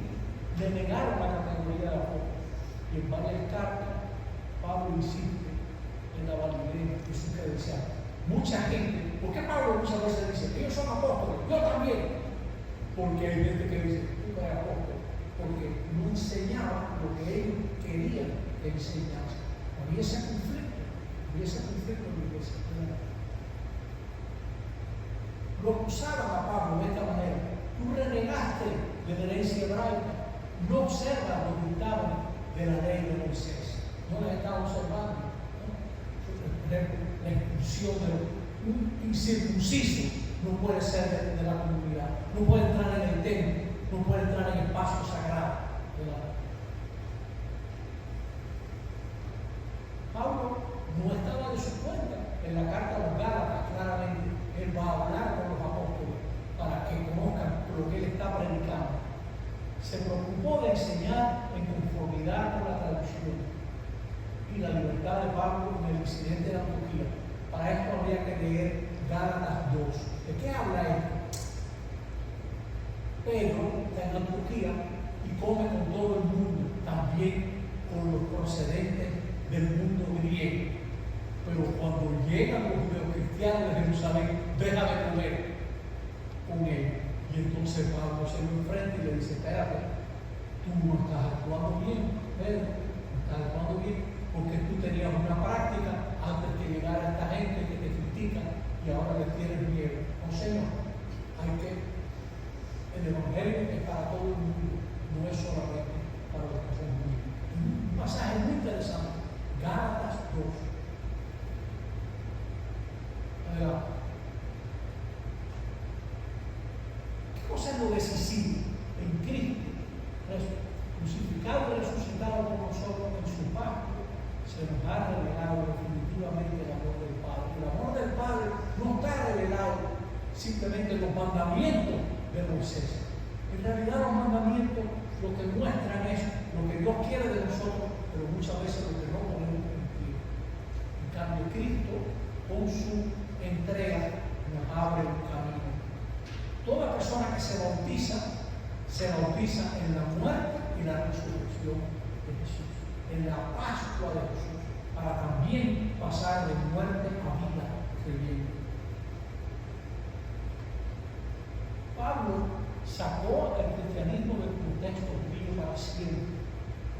Speaker 1: le negaron la categoría de apóstol. Y en varias cartas, Pablo insiste en la validez de su credencial. Mucha gente, ¿por qué Pablo muchas veces dice: ellos son apóstoles, yo también? Porque hay gente que dice: tú eres apóstol, porque no enseñaba lo que ellos querían que enseñase. Había ese conflicto en la iglesia. Lo acusaban a Pablo de esta manera: tú renegaste de la herencia hebraica, no observas los dictámenes de la ley de Moisés. No les estaba observando, ¿no? Por ejemplo, la expulsión de un incircunciso no puede ser de la comunidad, no puede entrar en el templo, no puede entrar en el espacio sagrado de la Pablo no estaba de su cuenta. En la carta a los Gálatas, claramente, él va a hablar con los apóstoles para que conozcan lo que él está predicando. Se preocupó de enseñar en conformidad con la tradición y la libertad de Pablo en el incidente de Antioquía. Para esto habría que leer Gálatas 2. ¿De qué habla esto? Pedro está en Antioquía y come con todo el mundo, también con los procedentes del mundo griego. Pero cuando llegan los judeos cristianos de Jerusalén, deja de comer con él. Y entonces Pablo se lo enfrenta y le dice: espérate, tú no estás actuando bien, Pedro, no estás actuando bien, porque tú tenías una práctica antes que llegara esta gente que te critica y ahora le tienes miedo. No, Señor, el Evangelio es para todo el mundo, no es solamente para los que son judíos. Un pasaje muy interesante, Gálatas 2. Adelante. ¿Qué cosa es lo decisivo en Cristo? Crucificado y resucitado por nosotros en su pacto, se nos ha revelado definitivamente el amor del Padre. El amor del Padre no está revelado simplemente en los mandamientos de Moisés. En realidad los mandamientos lo que muestran es lo que Dios quiere de nosotros, pero muchas veces lo que no podemos cumplir. En cambio, Cristo, con su entrega, nos abre un camino. Toda persona que se bautiza en la muerte y la resurrección de Jesús, en la Pascua de Jesús, para también pasar de muerte a vida creyendo. Pablo sacó el cristianismo del contexto judío para siempre.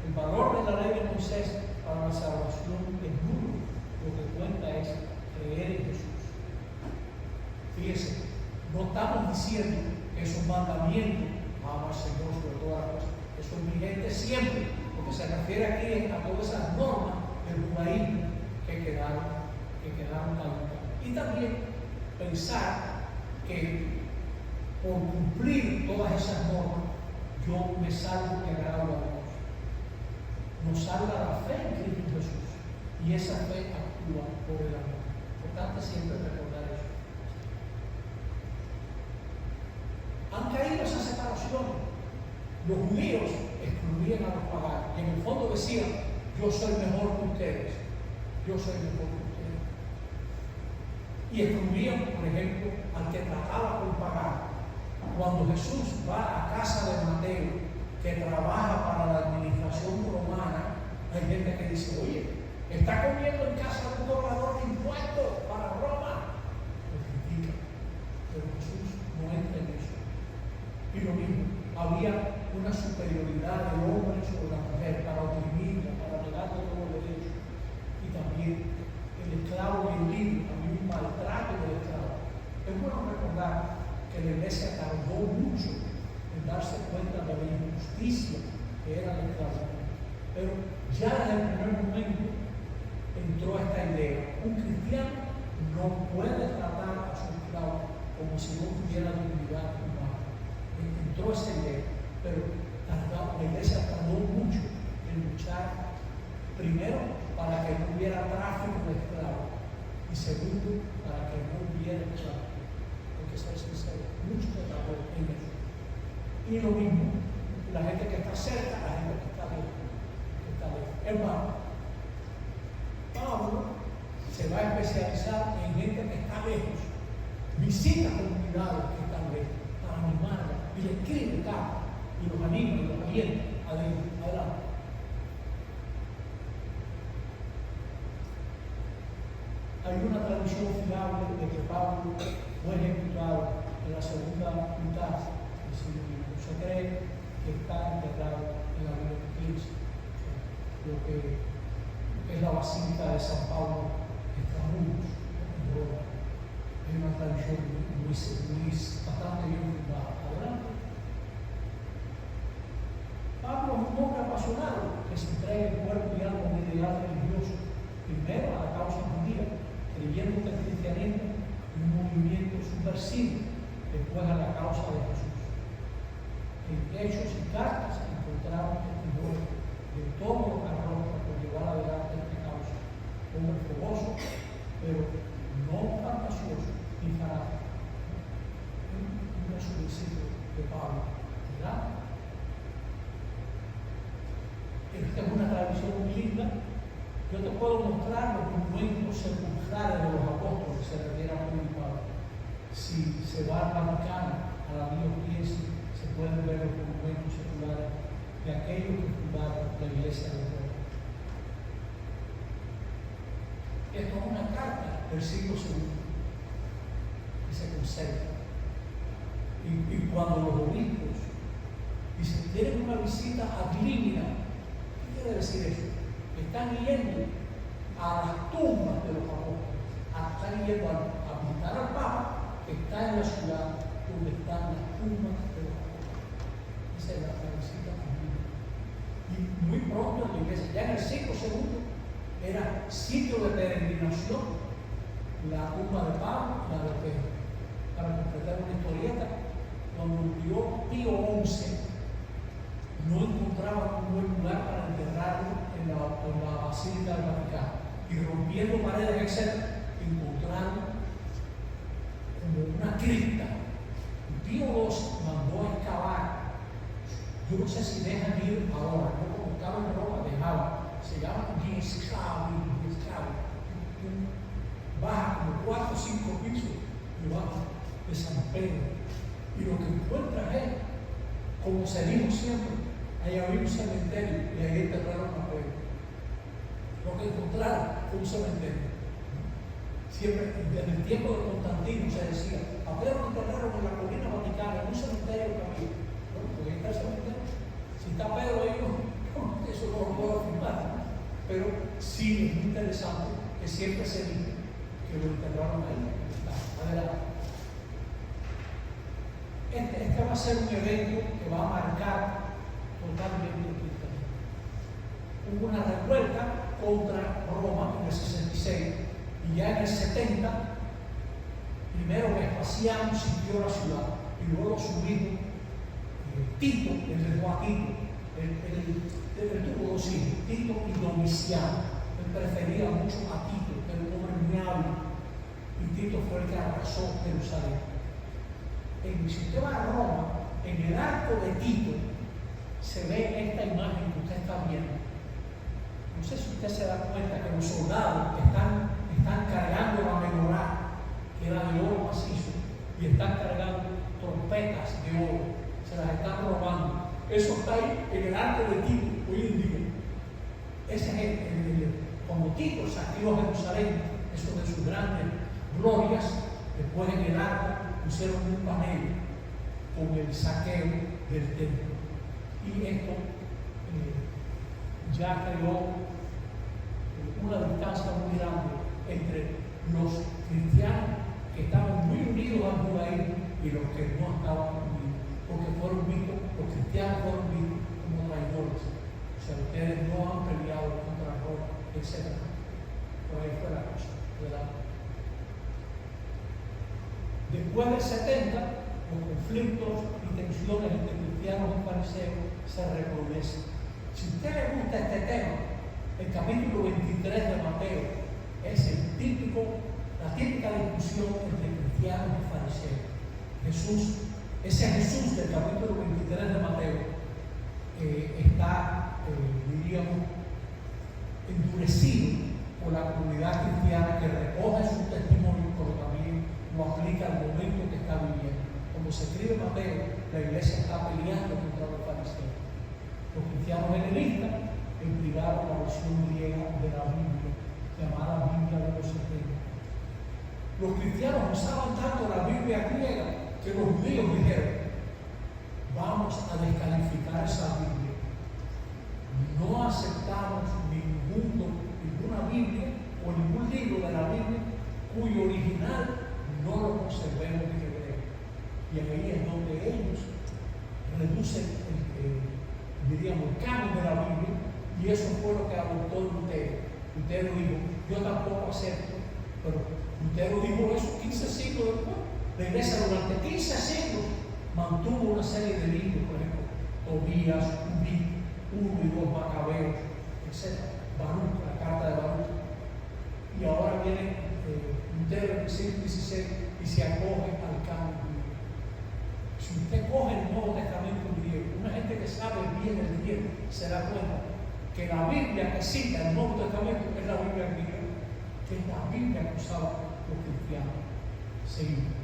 Speaker 1: El valor de la ley de Moisés para la salvación es nulo. Lo que cuenta es creer en Jesús. Fíjese, no estamos diciendo que esos mandamientos, ama al Señor sobre todas las cosas, que son vigentes siempre, porque se refiere aquí a todas esas normas del judaísmo que quedaron caducas. Y también pensar que por cumplir todas esas normas, yo me salvo y agrado a Dios. Nos salva la fe en Cristo Jesús, y esa fe actúa por el amor. Importante siempre recordar eso. Han caído esas separaciones. Los judíos excluían a los paganos y en el fondo decían: yo soy mejor que ustedes, yo soy mejor que ustedes. Y excluían, por ejemplo, al que trataba con pagano. Cuando Jesús va a casa de Mateo, que trabaja para la administración romana, hay gente que dice: oye, está comiendo en casa de un cobrador de impuestos para Roma. Lo critican. Pero lo mismo, había una superioridad del hombre sobre la mujer para oprimirla, para negarle todos los derechos. Y también el esclavo y el libre, había un maltrato del esclavo. Es bueno recordar que la iglesia tardó mucho en darse cuenta de la injusticia que era la esclavitud. Pero ya desde el primer momento entró esta idea. Un cristiano no puede tratar a su esclavo como si no tuviera dignidad humana. Entró esa idea, pero la iglesia tardó mucho en luchar, primero, para que no hubiera tráfico de esclavos, y segundo, para que no hubiera esclavos. Porque ser sincero, mucho se tardó en eso. Y lo mismo, la gente que está cerca, la gente que está lejos. Hermano, Pablo se va a especializar en gente que está lejos, visita comunidades que están lejos, para animarla, y le escribe cartas, y los anima, y los alienta a Dios. Adelante. Hay una tradición fiable de que Pablo fue ejecutado en la segunda mitad del siglo I. Se cree que está enterrado en la Villa XV. Lo que es la Basílica de San Pablo en Tramuros, en Roma. Es una tradición muy bastante bien fundada. Adelante. Pablo es un hombre apasionado que se entrega en cuerpo y alma a un ideal religioso, primero a la causa judía, creyendo que el cristianismo es un movimiento subversivo, después a la causa de Jesús. En hechos y cartas encontramos testimonios de todo lo que arroja por llevar adelante esta causa, hombre fogoso, pero no fantasioso ni fanático. Un resucito de Pablo, ¿verdad? Esta es una tradición muy linda. Yo te puedo mostrar los monumentos sepulcrales de los apóstoles que se refieren a Pablo. Si se va al Vaticano, a la Vía XV, se pueden ver los monumentos seculares de aquellos que fundaron la iglesia de Roma. Esto es una carta del siglo II que se conserva. Y cuando los obispos dicen, tienen una visita a Glímina, ¿qué quiere decir eso? Están yendo a las tumbas de los apóstoles, están yendo a visitar al Papa, que está en la ciudad donde están las tumbas de los apóstoles. Esa es la visita a Glímina. Y muy pronto en la iglesia, ya en el siglo II, era sitio de peregrinación la tumba de Pablo y la de Pedro. Para completar una historieta, cuando murió Pío XI, no encontraba un buen lugar para enterrarlo en la Basílica del Vaticano. Y rompiendo paredes, etc., encontraron como una cripta. Pío XII mandó a excavar. Yo no sé si dejan ir ahora, yo como estaba en Roma dejaba. Se llama Giscavi. Baja como 4 o 5 pisos debajo de San Pedro. Y lo que encuentras es, como se dijo siempre, ahí había un cementerio y ahí enterraron a Pedro. Lo que encontraron fue un cementerio. Siempre, en el tiempo de Constantino se decía, a Pedro lo enterraron en la colina Vaticana, en un cementerio que había. Bueno, pues ahí está el cementerio. Si está Pedro ahí, eso no lo puedo afirmar. Pero sí es muy interesante que siempre se dice que lo enterraron ahí. Adelante. Este va a ser un evento que va a marcar totalmente el cristianismo. Hubo una revuelta contra Roma en el 66 y ya en el 70, primero Vespasiano sitió la ciudad y luego su hijo Tito, el dejó a Tito. Él tuvo 2 hijos, Tito y Domiciano. Él prefería mucho a Tito, que era un hombre muy hábil, y Tito fue el que arrasó Jerusalén. Si usted va a Roma, en el arco de Tito se ve esta imagen que usted está viendo. No sé si usted se da cuenta que los soldados están cargando la menorá, que era de oro macizo, y están cargando trompetas de oro, se las están robando. Eso está ahí en el arco de Tito hoy en día. Ese es cuando Tito saqueó a Jerusalén, eso de sus grandes glorias, después en el arco pusieron un panel con el saqueo del templo. Y esto ya creó una distancia muy grande entre los cristianos que estaban muy unidos al judaísmo y los que no estaban unidos, porque fueron vistos, los cristianos fueron vistos como traidores. O sea, ustedes no han peleado contra Roma, etc. Por ahí fue la cosa, ¿verdad? Después del 70, los conflictos y tensiones entre cristianos y fariseos se recrudecen. Si a usted le gusta este tema, el capítulo 23 de Mateo es la típica discusión entre cristianos y fariseos. Ese Jesús del capítulo 23 de Mateo está, diríamos, endurecido por la comunidad cristiana que recoge sus testimonios, pero también lo aplica al momento que está viviendo. Como se escribe Mateo, la iglesia está peleando contra los fariseos. Los cristianos helenistas empligaron la versión griega de la Biblia, llamada Biblia de los 70. Los cristianos usaban tanto la Biblia griega que los judíos dijeron: vamos a descalificar esa Biblia. No aceptamos ninguna Biblia o ningún libro de la Biblia cuyo original no lo conservemos en hebreo. Y ahí es donde ellos reducen diríamos, el canon de la Biblia, y eso fue lo que adoptó Lutero. Lutero dijo: yo tampoco acepto, pero Lutero dijo eso 15 siglos después. La iglesia durante 15 siglos mantuvo una serie de libros, por ejemplo, Tobías, Ubí, 1 y 2 Macabeos, etc. Baruch, la carta de Baruch. Y ahora viene Lutero en el siglo XVI y se acoge al canon griego. Si usted coge el Nuevo Testamento griego, una gente que sabe bien el griego se da cuenta que la Biblia que cita el Nuevo Testamento es la Biblia griega, que es la Biblia que usaban los cristianos. Seguimos.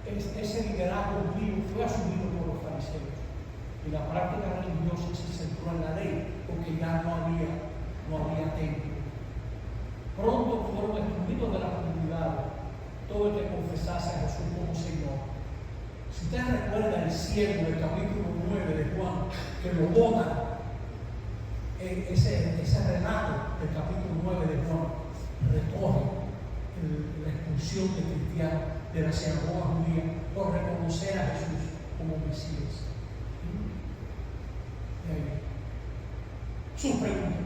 Speaker 1: Ese liderazgo judío fue asumido por los fariseos y la práctica religiosa se centró en la ley porque ya no había templo. Pronto fueron excluidos de la comunidad todo el que confesase a Jesús como Señor. Si usted recuerda el ciego del capítulo 9 de Juan, que lo botan, ese relato del capítulo 9 de Juan recoge la expulsión de cristianos de la sinagoga judía por reconocer a Jesús como Mesías. Sus preguntas.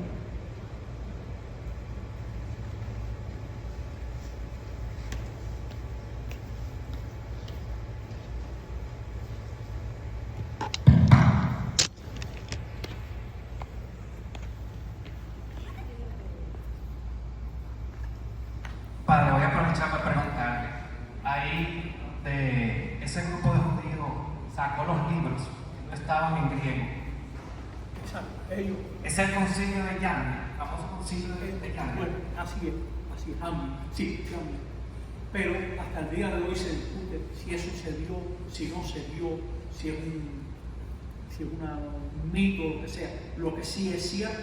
Speaker 3: Padre, voy a aprovechar para preguntarle. Ahí de ese grupo de judíos sacó los libros que no estaban en griego.
Speaker 1: Exacto. Ellos.
Speaker 3: Es el concilio de Yamnia, el famoso concilio de Yamnia.
Speaker 1: Bueno, así es, sí, Yamnia. Pero hasta el día de hoy se discute si eso se dio, si no se dio, si es un mito, lo que sea. Lo que sí es cierto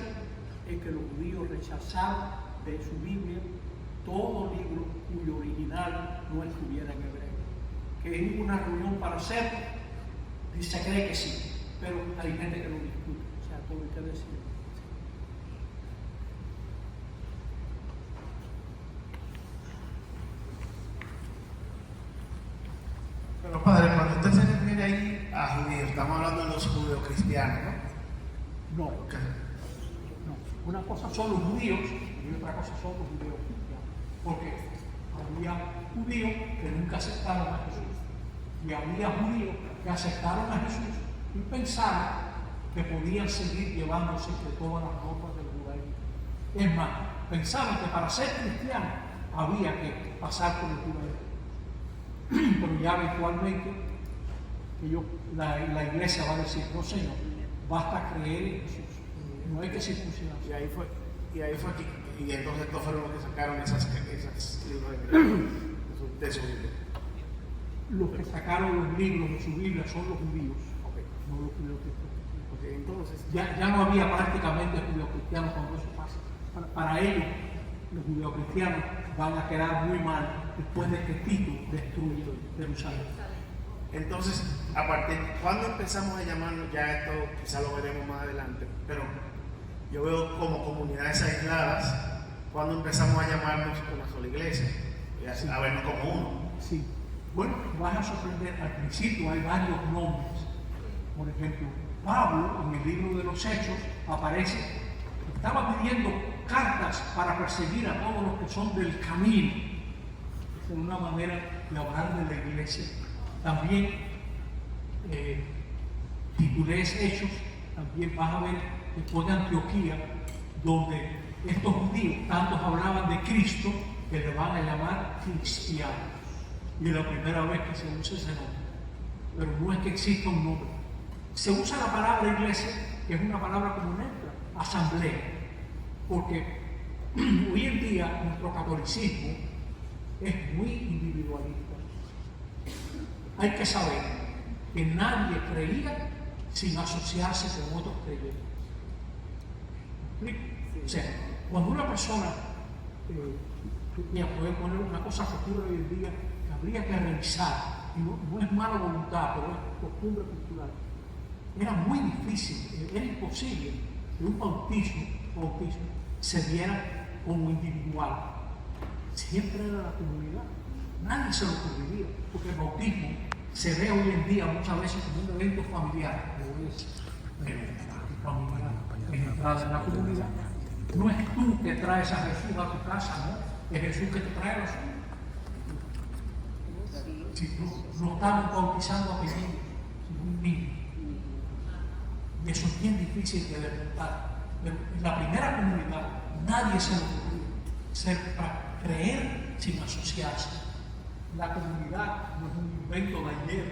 Speaker 1: es que los judíos rechazaron de su Biblia todo libro cuyo original no estuviera en hebreo. Que hubo una reunión para hacerlo, y se cree que sí, pero hay gente que lo discute, o sea, todo hay que decir.
Speaker 4: Pero padre, cuando usted se refiere ahí a judíos, estamos hablando de los judíos cristianos, ¿no?
Speaker 1: No,
Speaker 4: Okay.
Speaker 1: no. Una cosa son los judíos y otra cosa son los judíos cristianos. Porque había judíos que nunca aceptaron a Jesús y había judíos que aceptaron a Jesús y pensaron que podían seguir llevándose de todas las normas del judaísmo. Es más, pensaban que para ser cristiano había que pasar por el judaísmo. Pero ya habitualmente la iglesia va a decir: no, Señor, basta creer en Jesús, no hay que circuncidarse.
Speaker 4: Y ahí fue y entonces estos fueron los que sacaron esas libros de su Biblia.
Speaker 1: Los que sacaron los libros de su Biblia son los judíos,
Speaker 4: Okay.
Speaker 1: no los judíos cristianos.
Speaker 4: Okay, entonces,
Speaker 1: Ya no había prácticamente judíos cristianos cuando eso pasa. Para ellos, los judíos cristianos van a quedar muy mal después de que Tito destruyó Jerusalén.
Speaker 4: Entonces, ¿cuándo empezamos a llamarnos? Ya esto quizá lo veremos más adelante, pero yo veo como comunidades aisladas, cuando empezamos a llamarnos una sola iglesia, y a vernos como uno.
Speaker 1: Sí. Bueno, vas a sorprender, al principio hay varios nombres. Por ejemplo, Pablo, en el libro de los Hechos, aparece, estaba pidiendo cartas para perseguir a todos los que son del camino. Es una manera de hablar de la iglesia. También titulé Hechos, también vas a ver después de Antioquía, donde estos judíos, tantos hablaban de Cristo, que le van a llamar cristianos. Y es la primera vez que se usa ese nombre. Pero no es que exista un nombre. Se usa la palabra iglesia, que es una palabra como neutra, asamblea. Porque hoy en día nuestro catolicismo es muy individualista. Hay que saber que nadie creía sin asociarse con otros creyentes. O sea, cuando una persona, voy a poner una cosa que ocurre hoy en día, que habría que revisar, y no es mala voluntad, pero es costumbre cultural. Era muy difícil, era imposible que un bautismo se viera como individual. Siempre era la comunidad. Nadie se lo ocurriría, porque el bautismo se ve hoy en día muchas veces como un evento familiar, en entrada en la comunidad. No es tú que traes a Jesús a tu casa, ¿no? Es Jesús que te trae a los suyos. Si no estamos bautizando a pequeños, sino un niño. Y eso es bien difícil de desmontar. Pero en la primera comunidad nadie se lo ocurrió para creer sin asociarse. La comunidad no es un invento de ayer.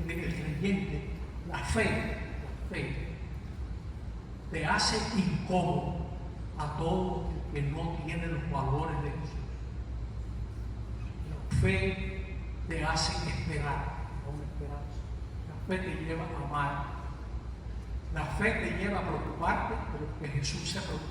Speaker 1: El creyente, la fe te hace incómodo a todo el que no tiene los valores de Jesús. La fe te hace esperar, con esperanza. La fe te lleva a amar. La fe te lleva a preocuparte por lo que Jesús se preocupó.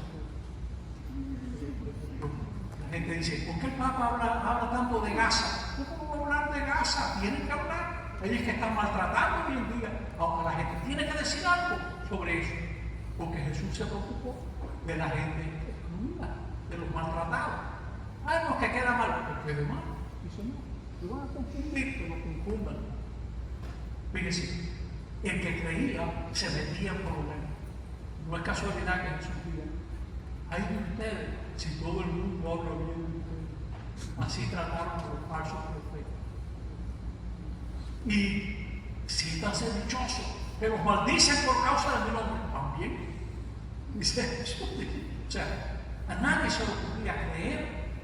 Speaker 1: La gente dice, ¿por qué el Papa habla tanto de Gaza? ¿Cómo va a hablar de Gaza? Tienen que hablar. Ellos que están maltratando hoy en día a la gente. Tiene que decir algo sobre eso. Porque Jesús se preocupó de la gente excluida, de los maltratados. Hay los que quedan mal, que quede mal. Dice, no, te van a confundir, que lo confundan. Fíjense, el que creía se metía en problemas. No es casualidad que Jesús diga, hay de ustedes, si todo el mundo habla bien de ustedes. Así trataron a los falsos profetas. Y siéntanse dichosos, que los maldicen por causa de mi nombre. También. Dice Jesús. O sea, a nadie se le ocurría creer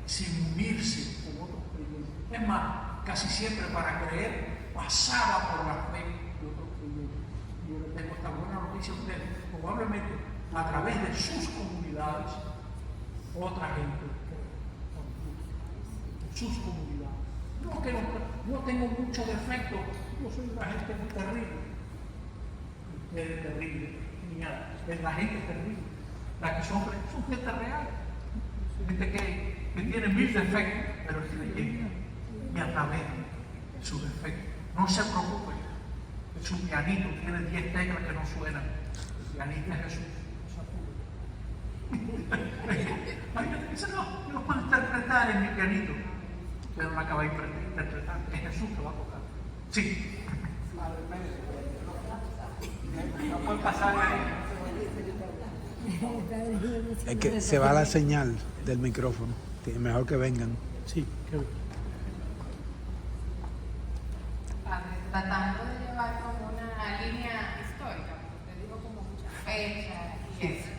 Speaker 1: sin unirse con otros creyentes. Es más, casi siempre para creer pasaba por la fe de otros creyentes. Y yo les tengo esta buena noticia a ustedes. Probablemente a través de sus comunidades, otra gente cree. Sus comunidades. No que no tengo mucho defecto, yo soy una gente muy terrible. Usted es terrible, genial. Es la gente terrible. La que son gente real. Gente que tiene 1000 defectos, pero es creyente. Y a través de sus defectos. No se preocupe. Su pianito tiene 10 teclas que no suenan. El pianito es Jesús. Hay gente que dice, no, yo no puedo interpretar en mi pianito. Usted no lo acaba de interpretar. Es Jesús que va a tocar. Sí. No puede pasar ahí.
Speaker 2: Es que se va la señal del micrófono. Mejor que vengan.
Speaker 1: Sí, qué bueno.
Speaker 5: Tratando de llevar como una línea histórica, porque digo como muchas fechas y eso.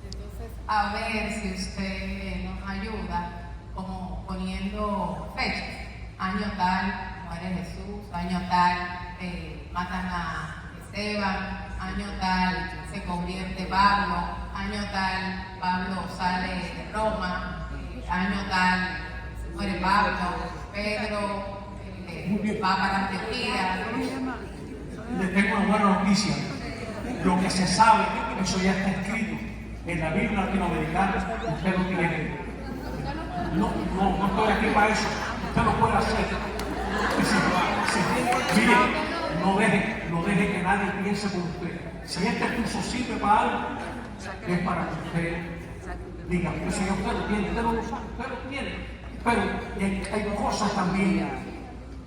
Speaker 5: Entonces, a ver si usted nos ayuda como poniendo fechas. Año tal, muere Jesús, año tal, matan a Esteban, año tal, se convierte Pablo, año tal, Pablo sale de Roma, año tal, se muere Pablo, Pedro va para Antioquía.
Speaker 1: Les tengo una buena noticia. Lo que se sabe, eso ya está escrito en la Biblia latinoamericana. Usted lo tiene. No estoy aquí para eso. Usted lo puede hacer. Mire, no deje que nadie piense por usted. Si este curso sirve para algo, es para que usted diga, yo sé que usted lo tiene, usted no lo sabe, usted lo tiene. Pero hay cosas también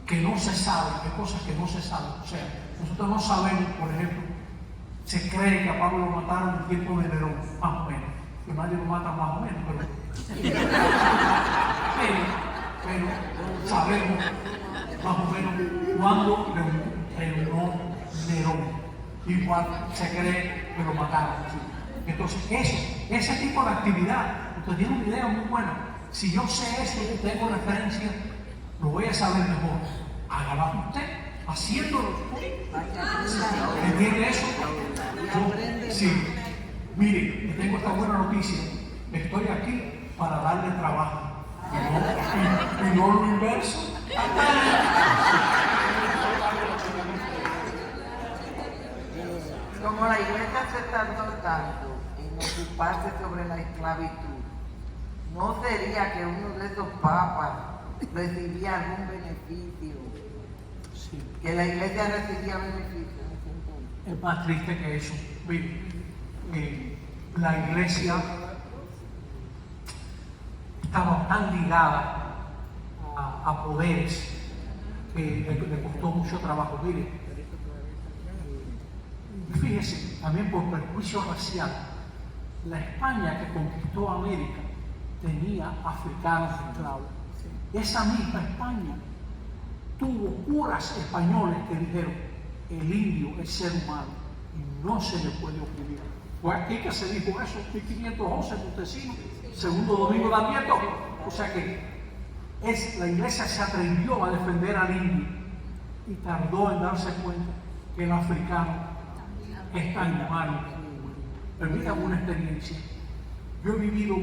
Speaker 1: que no se saben, hay cosas que no se saben. O sea, nosotros no sabemos, por ejemplo, se cree que a Pablo lo mataron en tiempo de Nerón, más o menos. Que nadie lo mata más o menos, pero sabemos más o menos cuándo reunió Nerón. Igual se cree que lo mataron. Entonces, ese tipo de actividad, usted tiene una idea muy buena. Si yo sé eso y tengo referencia, lo voy a saber mejor. Hágalo usted, haciéndolo. ¿Entiende eso? Sí. Mire, tengo esta buena noticia. Estoy aquí para darle trabajo. Y no lo inverso.
Speaker 6: Como la iglesia se tardó tanto en ocuparse sobre la esclavitud, ¿no sería que uno de esos papas recibía algún beneficio?
Speaker 1: Sí.
Speaker 6: Que la iglesia recibía beneficios.
Speaker 1: Es más triste que eso. Mire, la iglesia estaba tan ligada a poderes que le costó mucho trabajo. Mire, fíjese, también por perjuicio racial, la España que conquistó América tenía africanos esclavos. Esa misma España tuvo curas españoles que dijeron: el indio es ser humano y no se le puede oprimir. Fue aquí que se dijo eso, 1511, Montesinos, segundo domingo de Adviento. O sea que la iglesia se atrevió a defender al indio y tardó en darse cuenta que el africano es tan humano. Permítame una experiencia. Yo he vivido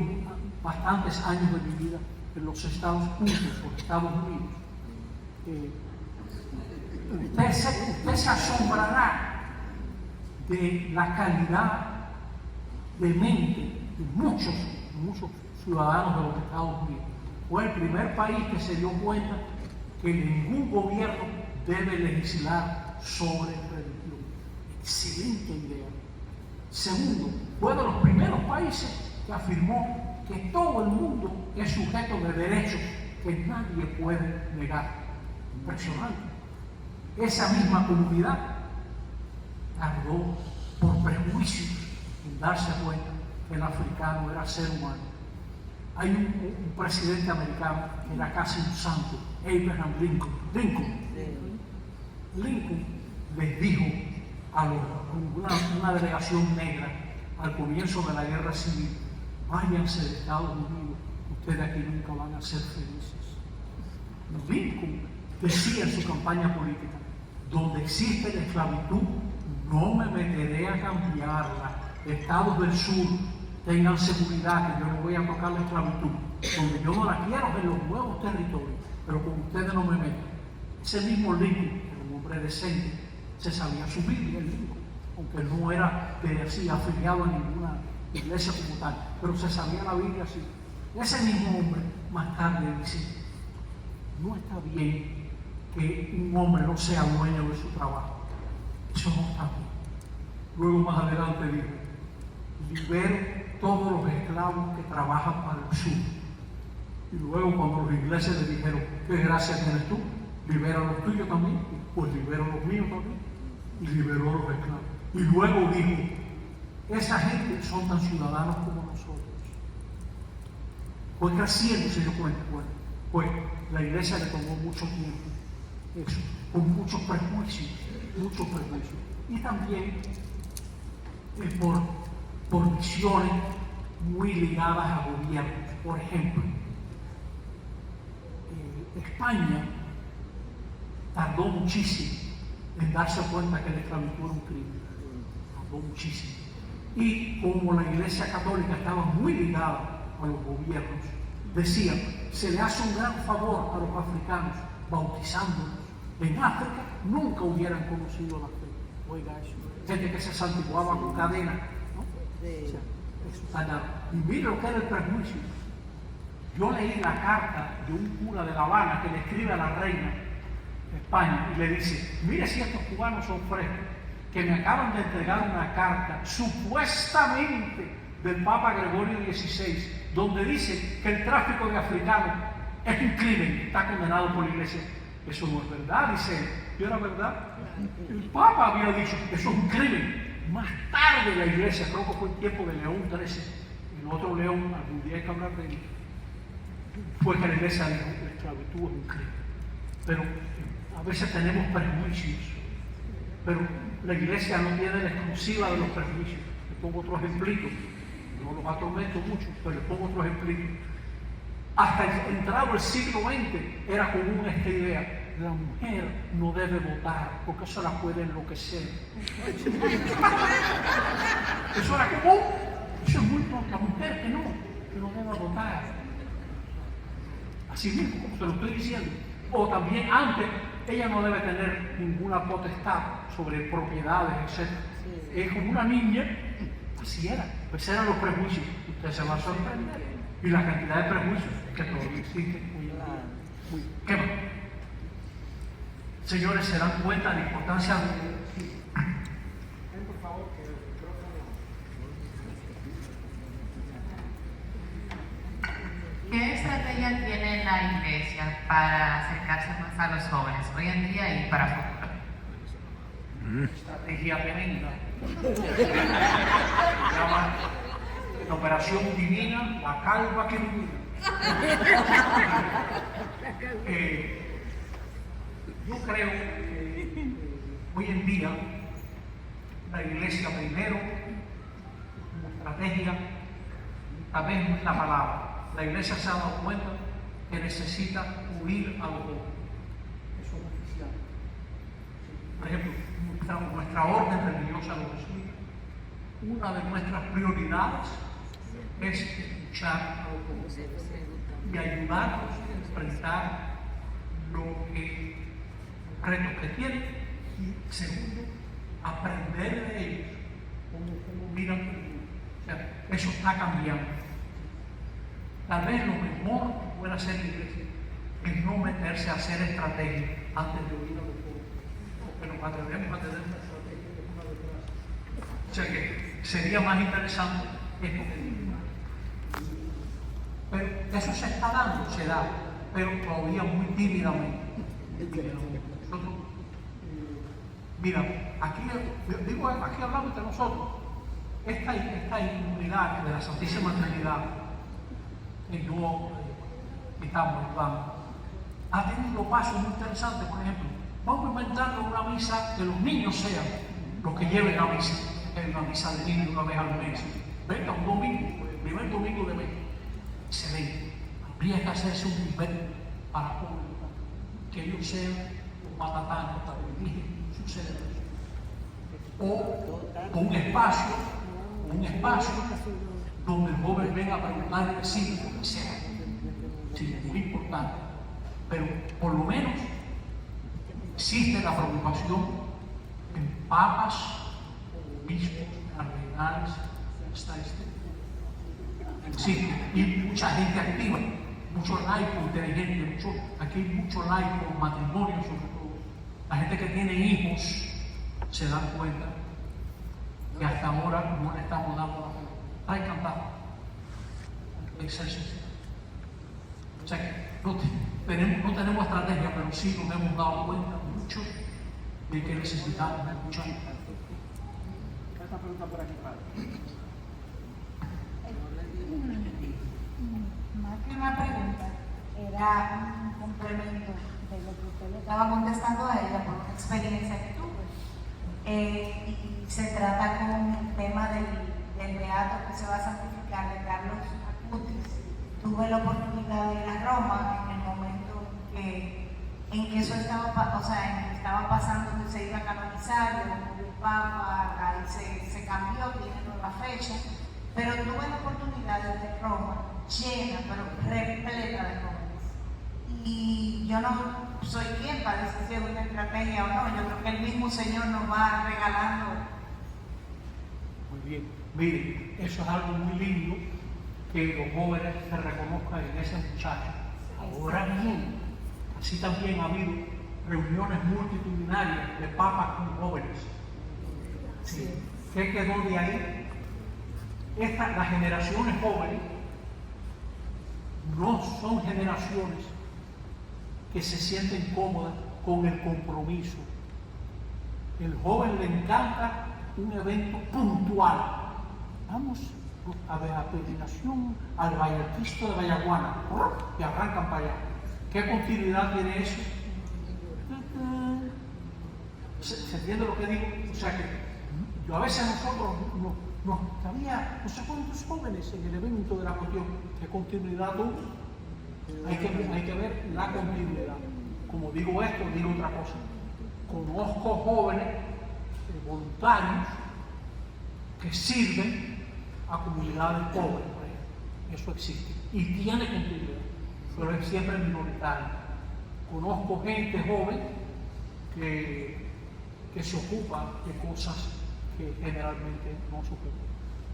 Speaker 1: bastantes años de mi vida en los Estados Unidos. Usted se asombrará de la calidad de mente de muchos ciudadanos de los Estados Unidos. Fue el primer país que se dio cuenta que ningún gobierno debe legislar sobre religión. Excelente idea. Segundo, fue de los primeros países que afirmó que todo el mundo es sujeto de derechos que nadie puede negar. Impresionante. Esa misma comunidad tardó por prejuicios en darse cuenta que el africano era ser humano. Hay un presidente americano que era casi un santo, Abraham Lincoln. Lincoln les dijo a una delegación negra al comienzo de la guerra civil: váyanse de Estados Unidos, ustedes aquí nunca van a ser felices. Lincoln decía en su campaña política: donde existe la esclavitud, no me meteré a cambiarla. Estados del sur, tengan seguridad que yo no voy a tocar la esclavitud. Donde yo no la quiero es en los nuevos territorios, pero con ustedes no me meto. Ese mismo Lincoln, que era un hombre decente, se sabía su Biblia, Lincoln, aunque no era afiliado a ninguna iglesia como tal, pero se sabía la Biblia así. Ese mismo hombre más tarde dice: no está bien que un hombre no sea dueño de su trabajo. Eso no está bien. Luego más adelante dijo: libero todos los esclavos que trabajan para el sur. Y luego cuando los ingleses le dijeron: ¿qué gracia tienes tú? Libera los tuyos también. Pues libero los míos también. Y liberó los esclavos. Y luego dijo: esa gente son tan ciudadanos como nosotros. Fue creciendo, se dio cuenta. Bueno, pues la iglesia le tomó mucho tiempo eso, con muchos prejuicios. Y también por visiones muy ligadas a gobiernos. Por ejemplo, España tardó muchísimo en darse cuenta que la esclavitud era un crimen. Tardó muchísimo. Y como la Iglesia Católica estaba muy ligada a los gobiernos, decían: se le hace un gran favor a los africanos bautizándolos. En África nunca hubieran conocido la fe. Oiga eso. Gente que se santiguaba con cadena, ¿no? O sea, eso está nada. Y mire lo que era el prejuicio.
Speaker 7: Yo leí la carta de un cura de La Habana que le escribe a la reina de España y le dice, mire si estos cubanos son frescos, que me acaban de entregar una carta supuestamente del Papa Gregorio XVI, donde dice que el tráfico de africanos es un crimen, está condenado por la iglesia. Eso no es verdad, dice él. ¿Y era verdad? El Papa había dicho, eso es un crimen. Más tarde la iglesia, creo que fue el tiempo de León XIII, el otro León, algún día hay que hablar de él, fue que la iglesia dijo, la esclavitud es un crimen. Pero a veces tenemos prejuicios, pero la iglesia no tiene la exclusiva de los prejuicios. Les pongo otro ejemplito, no los atormento mucho, pero les pongo otro ejemplito. Hasta entrado el siglo XX era común esta idea, la mujer no debe votar porque eso la puede enloquecer. Eso era común, eso es muy común, la mujer que no debe votar. Así mismo, como se lo estoy diciendo. O también antes, ella no debe tener ninguna potestad sobre propiedades, etc. Es como una niña, así era. Pues eran los prejuicios. Usted se va a sorprender. Y la cantidad de prejuicios que todavía existen. ¿Qué más? Señores, se dan cuenta de la importancia de... Por favor, que el micrófono...
Speaker 5: ¿Qué estrategia tiene la iglesia para acercarse más a los jóvenes hoy en día y para futuro?
Speaker 7: Estrategia tremenda. Se llama la operación divina, la calva que ilumina. Yo creo que hoy en día la iglesia primero, como estrategia, tal vez no es la palabra. La iglesia se ha dado cuenta que necesita huir a los jóvenes. Eso es oficial. Por ejemplo, nuestra orden religiosa, los jesuitas, una de nuestras prioridades es escuchar a los jóvenes y ayudarlos a enfrentar los retos que tienen y, segundo, aprender de ellos cómo miran el mundo. O sea, eso está cambiando. Tal vez lo mejor que pueda hacer la iglesia es no meterse a hacer estrategias antes de oír a los jóvenes, porque nos atrevemos a tener una estrategia de una detrás. O sea que sería más interesante esto que digo. Pero eso se está dando, se da, pero todavía muy tímidamente. Nosotros, mira, aquí hablamos entre nosotros. Esta inmunidad de la Santísima Trinidad que yo estamos llevando ha tenido pasos muy interesantes. Por ejemplo, vamos inventando una misa que los niños sean los que lleven la misa. Es una misa de niños una vez al mes. Venga, un domingo, el primer domingo de mes. Excelente. Habría que hacerse un nivel para público, que ellos sean los matatanos, que dirigen su celebración. O un espacio donde el joven venga a preguntar el vecino, lo que sea. Sí, es muy importante. Pero por lo menos existe la preocupación en papas, obispos, cardenales, hasta sí, y mucha gente activa, muchos laicos inteligentes, aquí hay muchos laicos, matrimonios sobre todo. La gente que tiene hijos se dan cuenta que hasta ahora no le estamos dando la fe. Está encantado. O sea que no tenemos estrategia, pero sí nos hemos dado cuenta mucho de que necesitamos escuchar. Esta pregunta por aquí, padre.
Speaker 8: Más que una pregunta, era un complemento de lo que usted le estaba contestando a ella por una experiencia que tuve. Y se trata con el tema del beato que se va a santificar, de Carlos Acutis. Tuve la oportunidad de ir a Roma en el momento en que eso estaba pasando, que se iba a canonizar, el Papa, ahí se cambió, tiene nueva fecha. Pero tuve la oportunidad de Roma llena, pero repleta de jóvenes. Y yo no soy quien para decir si es una estrategia o no. Yo creo que el mismo Señor nos va regalando.
Speaker 7: Muy bien. Miren, eso es algo muy lindo, que los jóvenes se reconozcan en ese muchacho. Ahora bien, así también ha habido reuniones multitudinarias de papas con jóvenes. Sí. ¿Qué quedó de ahí? Las generaciones jóvenes no son generaciones que se sienten cómodas con el compromiso. El joven le encanta un evento puntual. Vamos a ver a peregrinación al Vallequisto de Vallaguana y arrancan para allá. ¿Qué continuidad tiene eso? ¿Se entiende lo que digo? O sea que yo a veces nosotros había no sé cuántos jóvenes en el evento de la cuestión. ¿Qué continuidad tuvo? Hay que ver la continuidad. Como digo esto, digo otra cosa. Conozco jóvenes voluntarios que sirven a comunidades pobres. Eso existe. Y tiene continuidad. Pero es siempre minoritario. Conozco gente joven que se ocupa de cosas que generalmente no se ocupan.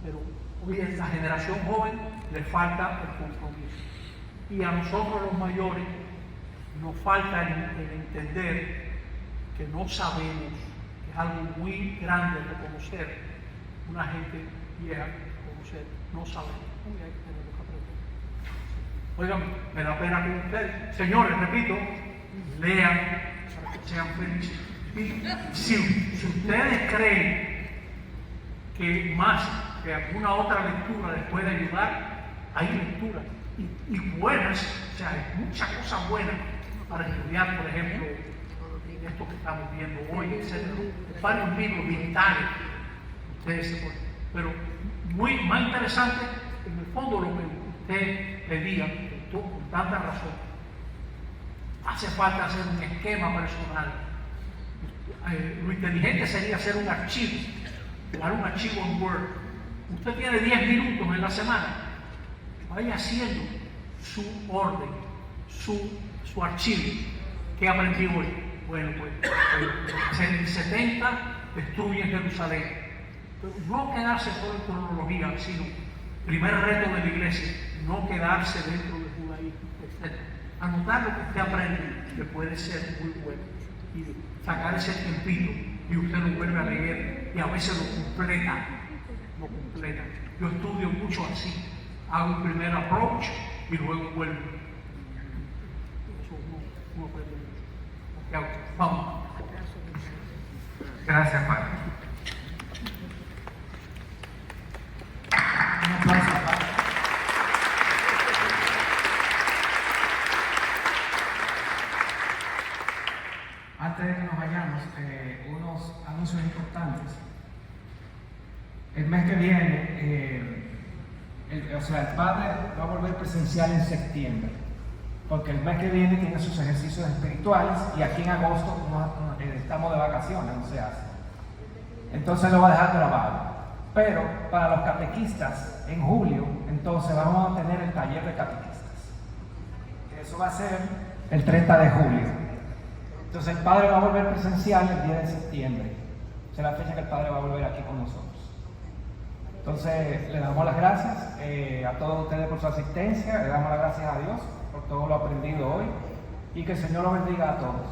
Speaker 7: Pero hoy en la generación joven le falta el compromiso. Y a nosotros los mayores nos falta el entender que no sabemos, que es algo muy grande reconocer, una gente vieja, reconocer, no sabemos. Oigan, me da pena con ustedes. Señores, repito, lean, sean felices. Si ustedes creen que más que alguna otra lectura les puede ayudar, hay lecturas y buenas, o sea, hay muchas cosas buenas para estudiar, por ejemplo, esto que estamos viendo hoy, etc. Varios libros digitales, ustedes se pueden, pero más interesante, en el fondo, lo que usted pedía, con tanta razón, hace falta hacer un esquema personal. Lo inteligente sería hacer un archivo, crear un archivo en Word. Usted tiene 10 minutos en la semana, vaya haciendo su orden, su archivo. ¿Qué aprendí hoy? Bueno, pues en el 70 destruye Jerusalén. Pero no quedarse solo en cronología, sino primer reto de la iglesia, no quedarse dentro del judaísmo, etc. Anotar lo que usted aprende, que puede ser muy bueno. Y sacar ese tiempito y usted lo vuelve a leer y a veces lo completa. Yo estudio mucho así. Hago un primer approach y luego vuelvo. Eso uno aprende mucho. Vamos.
Speaker 3: Gracias, Padre.
Speaker 9: Un aplauso, Padre. Antes de que nos vayamos, unos anuncios importantes. El mes que viene, el padre va a volver presencial en septiembre, porque el mes que viene tiene sus ejercicios espirituales y aquí en agosto estamos de vacaciones, no se hace. Entonces lo va a dejar grabado. Pero para los catequistas, en julio, entonces vamos a tener el taller de catequistas. Eso va a ser el 30 de julio. Entonces el padre va a volver presencial el 10 de septiembre. Esa es la fecha que el padre va a volver aquí con nosotros. Entonces le damos las gracias a todos ustedes por su asistencia, le damos las gracias a Dios por todo lo aprendido hoy y que el Señor los bendiga a todos.